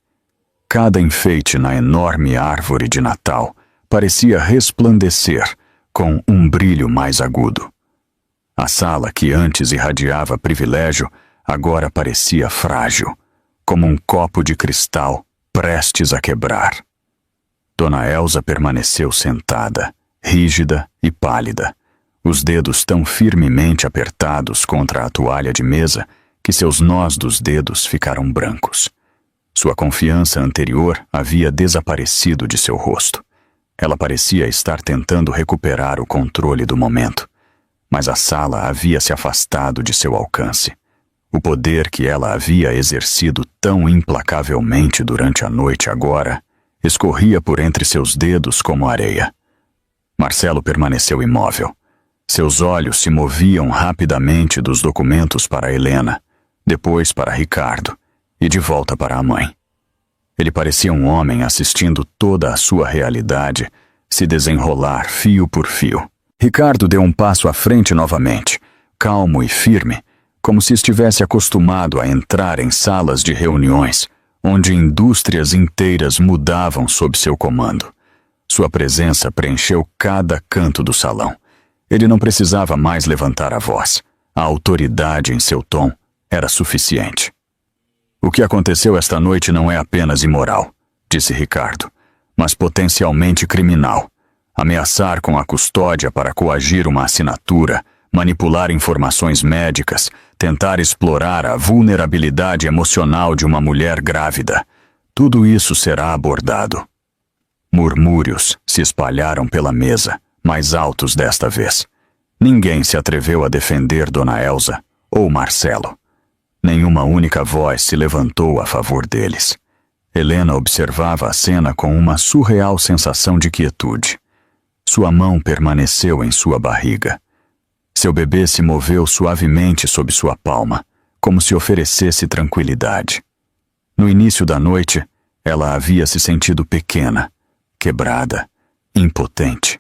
Cada enfeite na enorme árvore de Natal parecia resplandecer com um brilho mais agudo. A sala que antes irradiava privilégio agora parecia frágil, como um copo de cristal prestes a quebrar. Dona Elsa permaneceu sentada, rígida e pálida, os dedos tão firmemente apertados contra a toalha de mesa que seus nós dos dedos ficaram brancos. Sua confiança anterior havia desaparecido de seu rosto. Ela parecia estar tentando recuperar o controle do momento, mas a sala havia se afastado de seu alcance. O poder que ela havia exercido tão implacavelmente durante a noite agora escorria por entre seus dedos como areia. Marcelo permaneceu imóvel. Seus olhos se moviam rapidamente dos documentos para Helena, depois para Ricardo e de volta para a mãe. Ele parecia um homem assistindo toda a sua realidade se desenrolar fio por fio. Ricardo deu um passo à frente novamente, calmo e firme, como se estivesse acostumado a entrar em salas de reuniões, onde indústrias inteiras mudavam sob seu comando. Sua presença preencheu cada canto do salão. Ele não precisava mais levantar a voz. A autoridade em seu tom era suficiente. O que aconteceu esta noite não é apenas imoral, disse Ricardo, mas potencialmente criminal. Ameaçar com a custódia para coagir uma assinatura, manipular informações médicas, tentar explorar a vulnerabilidade emocional de uma mulher grávida. Tudo isso será abordado. Murmúrios se espalharam pela mesa, mais altos desta vez. Ninguém se atreveu a defender Dona Elsa ou Marcelo. Nenhuma única voz se levantou a favor deles. Helena observava a cena com uma surreal sensação de quietude. Sua mão permaneceu em sua barriga. Seu bebê se moveu suavemente sob sua palma, como se oferecesse tranquilidade. No início da noite, ela havia se sentido pequena, quebrada, impotente.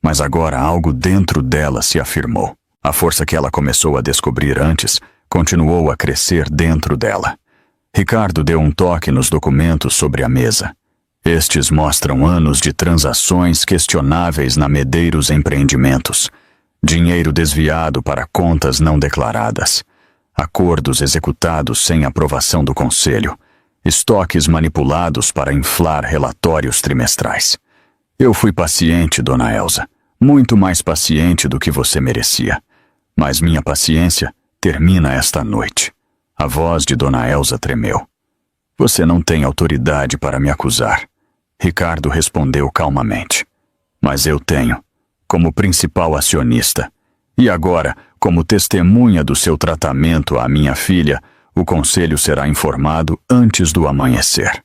Mas agora algo dentro dela se afirmou. A força que ela começou a descobrir antes continuou a crescer dentro dela. Ricardo deu um toque nos documentos sobre a mesa. Estes mostram anos de transações questionáveis na Medeiros Empreendimentos, dinheiro desviado para contas não declaradas, acordos executados sem aprovação do conselho, estoques manipulados para inflar relatórios trimestrais. Eu fui paciente, dona Elsa, muito mais paciente do que você merecia. Mas minha paciência termina esta noite. A voz de dona Elsa tremeu. Você não tem autoridade para me acusar. Ricardo respondeu calmamente. Mas eu tenho, como principal acionista. E agora, como testemunha do seu tratamento à minha filha, o conselho será informado antes do amanhecer.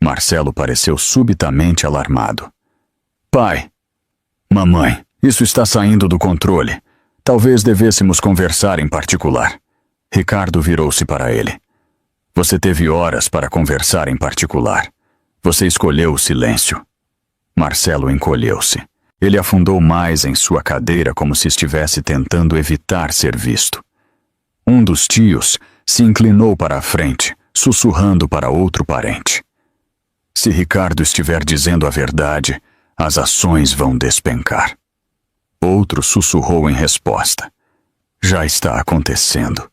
Marcelo pareceu subitamente alarmado. Pai! Mamãe, isso está saindo do controle. Talvez devêssemos conversar em particular. Ricardo virou-se para ele. Você teve horas para conversar em particular. Você escolheu o silêncio. Marcelo encolheu-se. Ele afundou mais em sua cadeira como se estivesse tentando evitar ser visto. Um dos tios se inclinou para a frente, sussurrando para outro parente. Se Ricardo estiver dizendo a verdade, as ações vão despencar. Outro sussurrou em resposta. Já está acontecendo.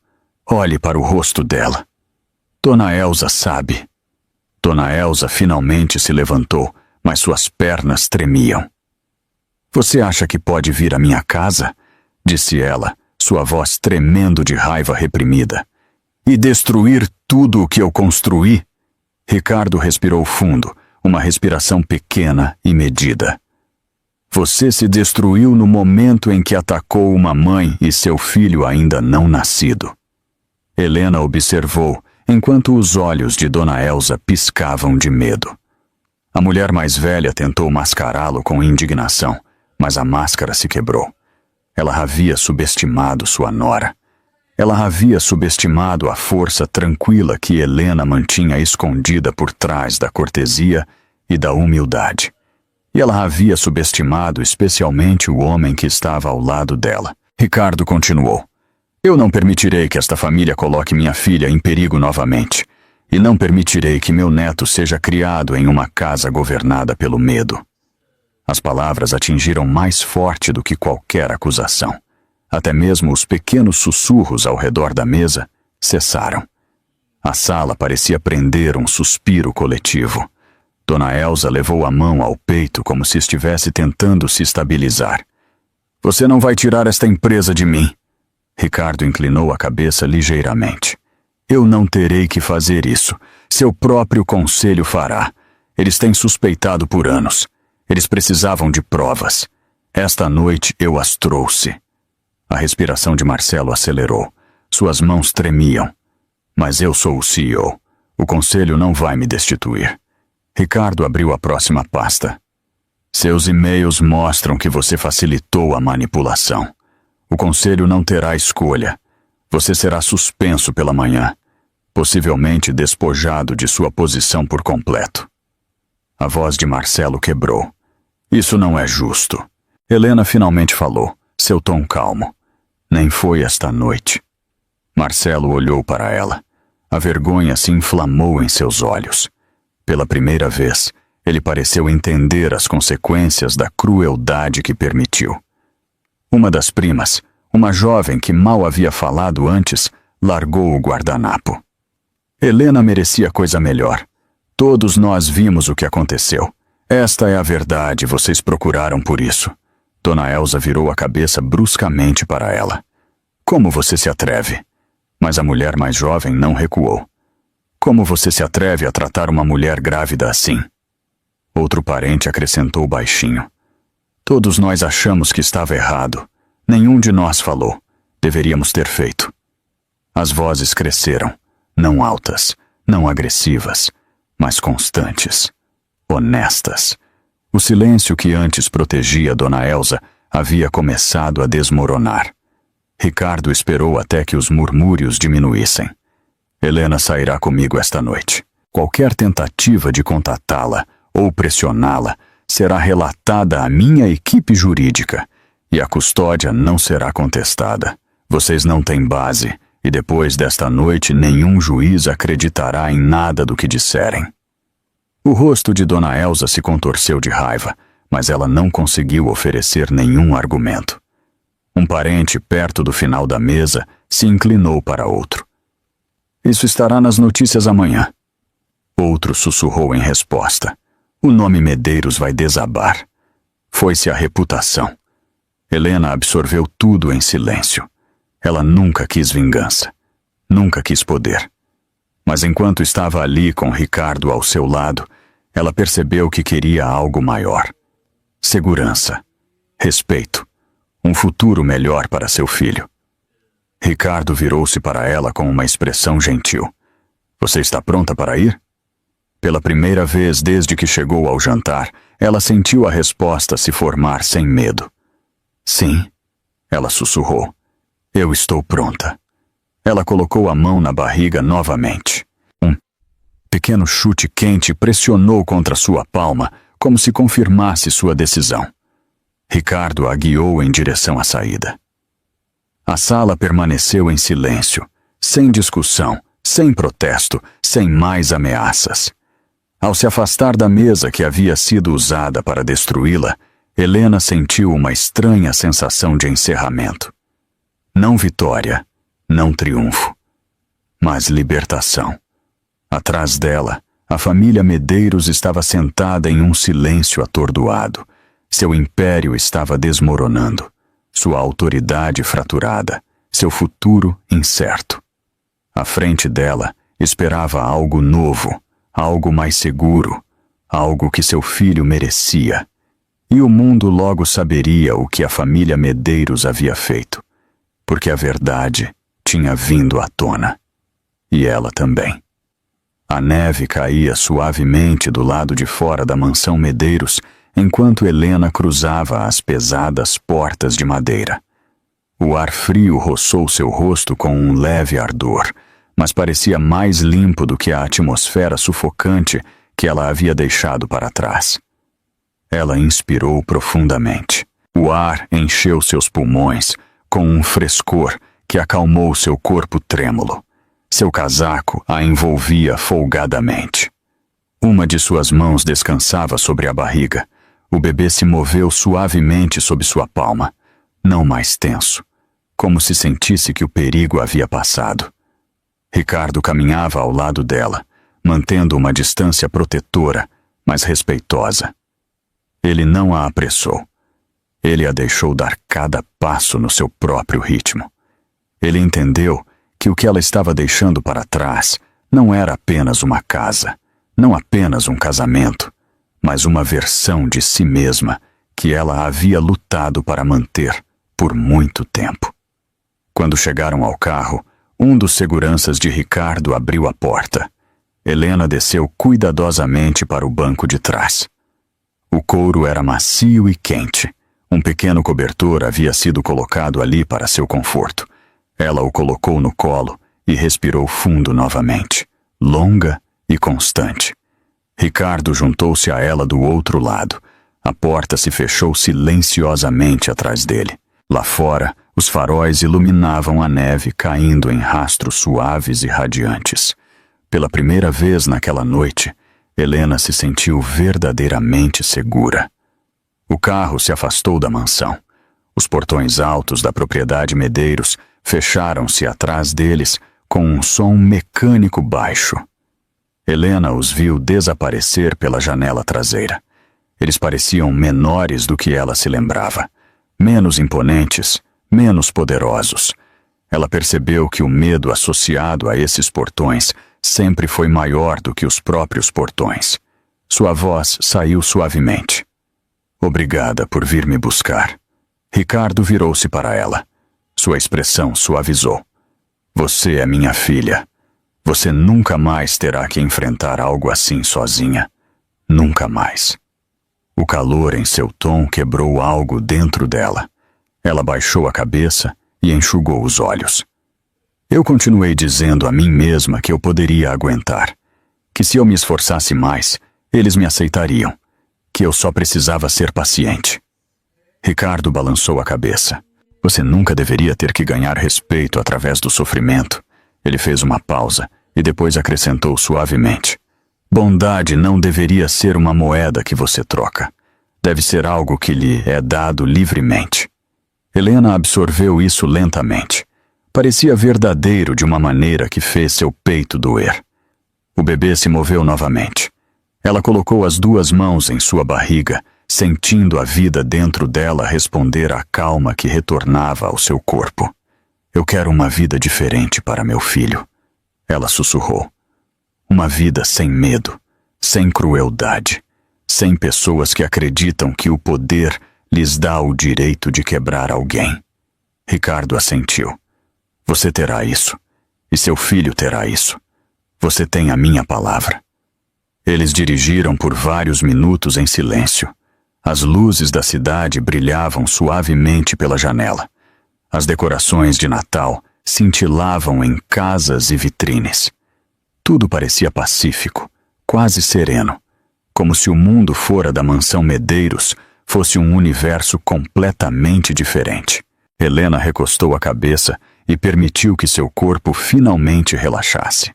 Olhe para o rosto dela. Dona Elsa sabe. Dona Elsa finalmente se levantou, mas suas pernas tremiam. Você acha que pode vir à minha casa? Disse ela, sua voz tremendo de raiva reprimida. E destruir tudo o que eu construí? Ricardo respirou fundo, uma respiração pequena e medida. Você se destruiu no momento em que atacou uma mãe e seu filho ainda não nascido. Helena observou, enquanto os olhos de Dona Elsa piscavam de medo. A mulher mais velha tentou mascará-lo com indignação, mas a máscara se quebrou. Ela havia subestimado sua nora. Ela havia subestimado a força tranquila que Helena mantinha escondida por trás da cortesia e da humildade. E ela havia subestimado especialmente o homem que estava ao lado dela. Ricardo continuou. Eu não permitirei que esta família coloque minha filha em perigo novamente. E não permitirei que meu neto seja criado em uma casa governada pelo medo. As palavras atingiram mais forte do que qualquer acusação. Até mesmo os pequenos sussurros ao redor da mesa cessaram. A sala parecia prender um suspiro coletivo. Dona Elsa levou a mão ao peito como se estivesse tentando se estabilizar. Você não vai tirar esta empresa de mim. Ricardo inclinou a cabeça ligeiramente. Eu não terei que fazer isso. Seu próprio conselho fará. Eles têm suspeitado por anos. Eles precisavam de provas. Esta noite eu as trouxe. A respiração de Marcelo acelerou. Suas mãos tremiam. Mas eu sou o CEO. O conselho não vai me destituir. Ricardo abriu a próxima pasta. Seus e-mails mostram que você facilitou a manipulação. O conselho não terá escolha. Você será suspenso pela manhã, possivelmente despojado de sua posição por completo. A voz de Marcelo quebrou. Isso não é justo. Helena finalmente falou, seu tom calmo. Nem foi esta noite. Marcelo olhou para ela. A vergonha se inflamou em seus olhos. Pela primeira vez, ele pareceu entender as consequências da crueldade que permitiu. Uma das primas, uma jovem que mal havia falado antes, largou o guardanapo. Helena merecia coisa melhor. Todos nós vimos o que aconteceu. Esta é a verdade, vocês procuraram por isso. Dona Elsa virou a cabeça bruscamente para ela. Como você se atreve? Mas a mulher mais jovem não recuou. Como você se atreve a tratar uma mulher grávida assim? Outro parente acrescentou baixinho. Todos nós achamos que estava errado. Nenhum de nós falou. Deveríamos ter feito. As vozes cresceram, não altas, não agressivas, mas constantes, honestas. O silêncio que antes protegia Dona Elsa havia começado a desmoronar. Ricardo esperou até que os murmúrios diminuíssem. Helena sairá comigo esta noite. Qualquer tentativa de contatá-la ou pressioná-la será relatada à minha equipe jurídica e a custódia não será contestada. Vocês não têm base e depois desta noite nenhum juiz acreditará em nada do que disserem. O rosto de Dona Elsa se contorceu de raiva, mas ela não conseguiu oferecer nenhum argumento. Um parente perto do final da mesa se inclinou para outro. Isso estará nas notícias amanhã. Outro sussurrou em resposta. O nome Medeiros vai desabar. Foi-se a reputação. Helena absorveu tudo em silêncio. Ela nunca quis vingança. Nunca quis poder. Mas enquanto estava ali com Ricardo ao seu lado, ela percebeu que queria algo maior. Segurança. Respeito. Um futuro melhor para seu filho. Ricardo virou-se para ela com uma expressão gentil. Você está pronta para ir? Pela primeira vez desde que chegou ao jantar, ela sentiu a resposta se formar sem medo. Sim, ela sussurrou. Eu estou pronta. Ela colocou a mão na barriga novamente. Um pequeno chute quente pressionou contra sua palma, como se confirmasse sua decisão. Ricardo a guiou em direção à saída. A sala permaneceu em silêncio, sem discussão, sem protesto, sem mais ameaças. Ao se afastar da mesa que havia sido usada para destruí-la, Helena sentiu uma estranha sensação de encerramento. Não vitória, não triunfo, mas libertação. Atrás dela, a família Medeiros estava sentada em um silêncio atordoado. Seu império estava desmoronando, sua autoridade fraturada, seu futuro incerto. À frente dela esperava algo novo, algo mais seguro, algo que seu filho merecia. E o mundo logo saberia o que a família Medeiros havia feito, porque a verdade tinha vindo à tona. E ela também. A neve caía suavemente do lado de fora da mansão Medeiros, enquanto Helena cruzava as pesadas portas de madeira. O ar frio roçou seu rosto com um leve ardor, mas parecia mais limpo do que a atmosfera sufocante que ela havia deixado para trás. Ela inspirou profundamente. O ar encheu seus pulmões com um frescor que acalmou seu corpo trêmulo. Seu casaco a envolvia folgadamente. Uma de suas mãos descansava sobre a barriga. O bebê se moveu suavemente sob sua palma, não mais tenso, como se sentisse que o perigo havia passado. Ricardo caminhava ao lado dela, mantendo uma distância protetora, mas respeitosa. Ele não a apressou. Ele a deixou dar cada passo no seu próprio ritmo. Ele entendeu que o que ela estava deixando para trás não era apenas uma casa, não apenas um casamento, mas uma versão de si mesma que ela havia lutado para manter por muito tempo. Quando chegaram ao carro, um dos seguranças de Ricardo abriu a porta. Helena desceu cuidadosamente para o banco de trás. O couro era macio e quente. Um pequeno cobertor havia sido colocado ali para seu conforto. Ela o colocou no colo e respirou fundo novamente, longa e constante. Ricardo juntou-se a ela do outro lado. A porta se fechou silenciosamente atrás dele. Lá fora, os faróis iluminavam a neve caindo em rastros suaves e radiantes. Pela primeira vez naquela noite, Helena se sentiu verdadeiramente segura. O carro se afastou da mansão. Os portões altos da propriedade Medeiros fecharam-se atrás deles com um som mecânico baixo. Helena os viu desaparecer pela janela traseira. Eles pareciam menores do que ela se lembrava, menos imponentes, menos poderosos. Ela percebeu que o medo associado a esses portões sempre foi maior do que os próprios portões. Sua voz saiu suavemente. Obrigada por vir me buscar. Ricardo virou-se para ela. Sua expressão suavizou. Você é minha filha. Você nunca mais terá que enfrentar algo assim sozinha. Nunca mais. O calor em seu tom quebrou algo dentro dela. Ela baixou a cabeça e enxugou os olhos. Eu continuei dizendo a mim mesma que eu poderia aguentar, que se eu me esforçasse mais, eles me aceitariam, que eu só precisava ser paciente. Ricardo balançou a cabeça. Você nunca deveria ter que ganhar respeito através do sofrimento. Ele fez uma pausa e depois acrescentou suavemente. Bondade não deveria ser uma moeda que você troca. Deve ser algo que lhe é dado livremente. Helena absorveu isso lentamente. Parecia verdadeiro de uma maneira que fez seu peito doer. O bebê se moveu novamente. Ela colocou as 2 mãos em sua barriga, sentindo a vida dentro dela responder à calma que retornava ao seu corpo. Eu quero uma vida diferente para meu filho. Ela sussurrou. Uma vida sem medo, sem crueldade, sem pessoas que acreditam que o poder lhes dá o direito de quebrar alguém. Ricardo assentiu. Você terá isso, e seu filho terá isso. Você tem a minha palavra. Eles dirigiram por vários minutos em silêncio. As luzes da cidade brilhavam suavemente pela janela. As decorações de Natal cintilavam em casas e vitrines. Tudo parecia pacífico, quase sereno, como se o mundo fora da mansão Medeiros fosse um universo completamente diferente. Helena recostou a cabeça e permitiu que seu corpo finalmente relaxasse.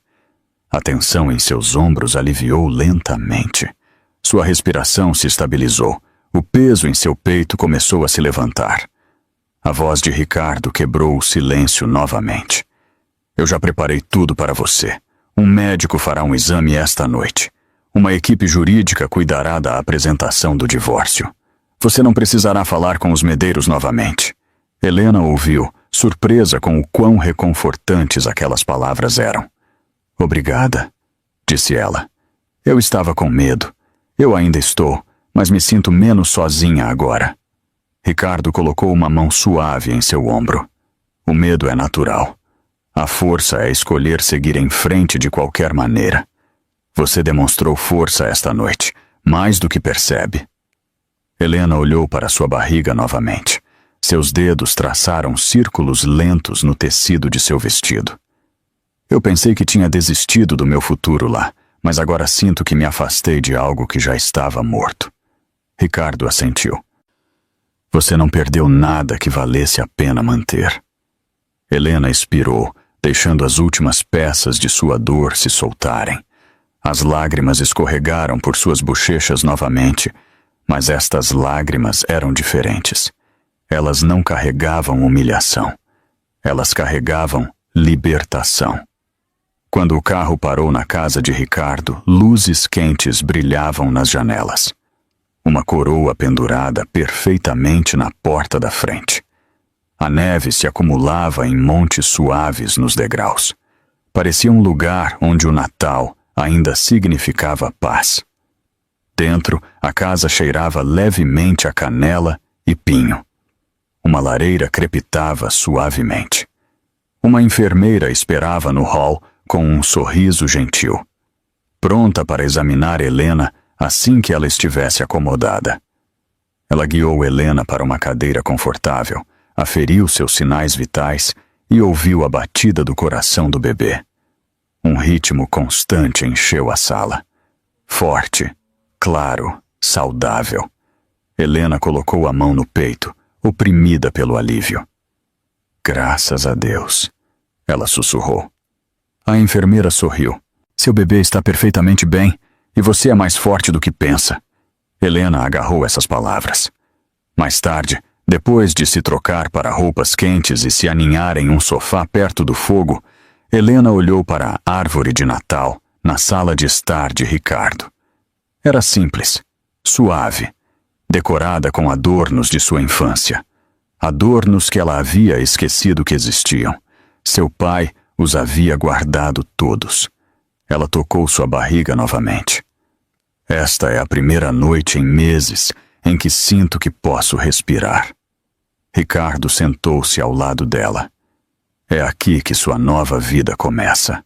A tensão em seus ombros aliviou lentamente. Sua respiração se estabilizou. O peso em seu peito começou a se levantar. A voz de Ricardo quebrou o silêncio novamente. Eu já preparei tudo para você. Um médico fará um exame esta noite. Uma equipe jurídica cuidará da apresentação do divórcio. Você não precisará falar com os Medeiros novamente. Helena ouviu, surpresa com o quão reconfortantes aquelas palavras eram. Obrigada, disse ela. Eu estava com medo. Eu ainda estou, mas me sinto menos sozinha agora. Ricardo colocou uma mão suave em seu ombro. O medo é natural. A força é escolher seguir em frente de qualquer maneira. Você demonstrou força esta noite, mais do que percebe. Helena olhou para sua barriga novamente. Seus dedos traçaram círculos lentos no tecido de seu vestido. Eu pensei que tinha desistido do meu futuro lá, mas agora sinto que me afastei de algo que já estava morto. Ricardo assentiu. Você não perdeu nada que valesse a pena manter. Helena expirou, deixando as últimas peças de sua dor se soltarem. As lágrimas escorregaram por suas bochechas novamente, mas estas lágrimas eram diferentes. Elas não carregavam humilhação. Elas carregavam libertação. Quando o carro parou na casa de Ricardo, luzes quentes brilhavam nas janelas. Uma coroa pendurada perfeitamente na porta da frente. A neve se acumulava em montes suaves nos degraus. Parecia um lugar onde o Natal ainda significava paz. Dentro, a casa cheirava levemente a canela e pinho. Uma lareira crepitava suavemente. Uma enfermeira esperava no hall com um sorriso gentil, pronta para examinar Helena assim que ela estivesse acomodada. Ela guiou Helena para uma cadeira confortável, aferiu seus sinais vitais e ouviu a batida do coração do bebê. Um ritmo constante encheu a sala. Forte, claro, saudável. Helena colocou a mão no peito, oprimida pelo alívio. Graças a Deus, ela sussurrou. A enfermeira sorriu. Seu bebê está perfeitamente bem e você é mais forte do que pensa. Helena agarrou essas palavras. Mais tarde, depois de se trocar para roupas quentes e se aninhar em um sofá perto do fogo, Helena olhou para a árvore de Natal na sala de estar de Ricardo. Era simples, suave, decorada com adornos de sua infância. Adornos que ela havia esquecido que existiam. Seu pai os havia guardado todos. Ela tocou sua barriga novamente. Esta é a primeira noite em meses em que sinto que posso respirar. Ricardo sentou-se ao lado dela. É aqui que sua nova vida começa.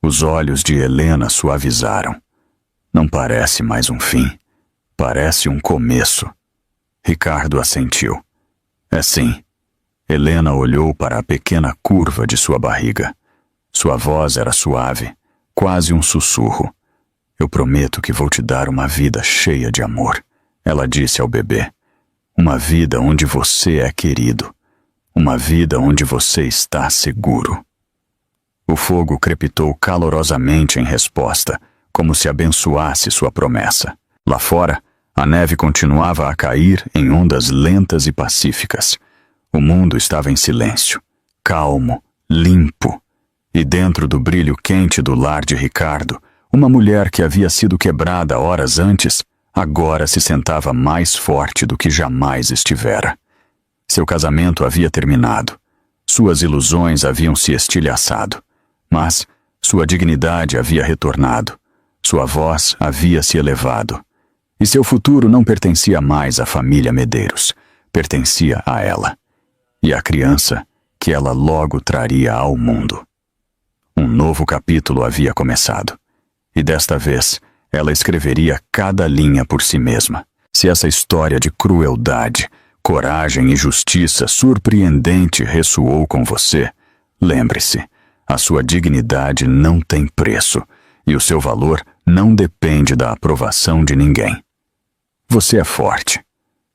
Os olhos de Helena suavizaram. Não parece mais um fim. Parece um começo. Ricardo assentiu. É sim. Helena olhou para a pequena curva de sua barriga. Sua voz era suave, quase um sussurro. Eu prometo que vou te dar uma vida cheia de amor, ela disse ao bebê. Uma vida onde você é querido. Uma vida onde você está seguro. O fogo crepitou calorosamente em resposta, como se abençoasse sua promessa. Lá fora, a neve continuava a cair em ondas lentas e pacíficas. O mundo estava em silêncio, calmo, limpo. E dentro do brilho quente do lar de Ricardo, uma mulher que havia sido quebrada horas antes, agora se sentava mais forte do que jamais estivera. Seu casamento havia terminado. Suas ilusões haviam se estilhaçado. Mas sua dignidade havia retornado. Sua voz havia se elevado. E seu futuro não pertencia mais à família Medeiros. Pertencia a ela. E à criança que ela logo traria ao mundo. Um novo capítulo havia começado. E desta vez, ela escreveria cada linha por si mesma. Se essa história de crueldade, coragem e justiça surpreendente ressoou com você, lembre-se, a sua dignidade não tem preço e o seu valor não depende da aprovação de ninguém. Você é forte.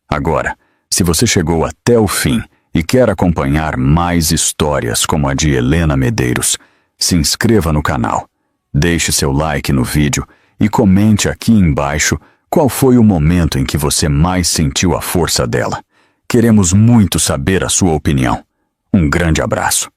Agora, se você chegou até o fim e quer acompanhar mais histórias como a de Helena Medeiros, se inscreva no canal, deixe seu like no vídeo e comente aqui embaixo qual foi o momento em que você mais sentiu a força dela. Queremos muito saber a sua opinião. Um grande abraço.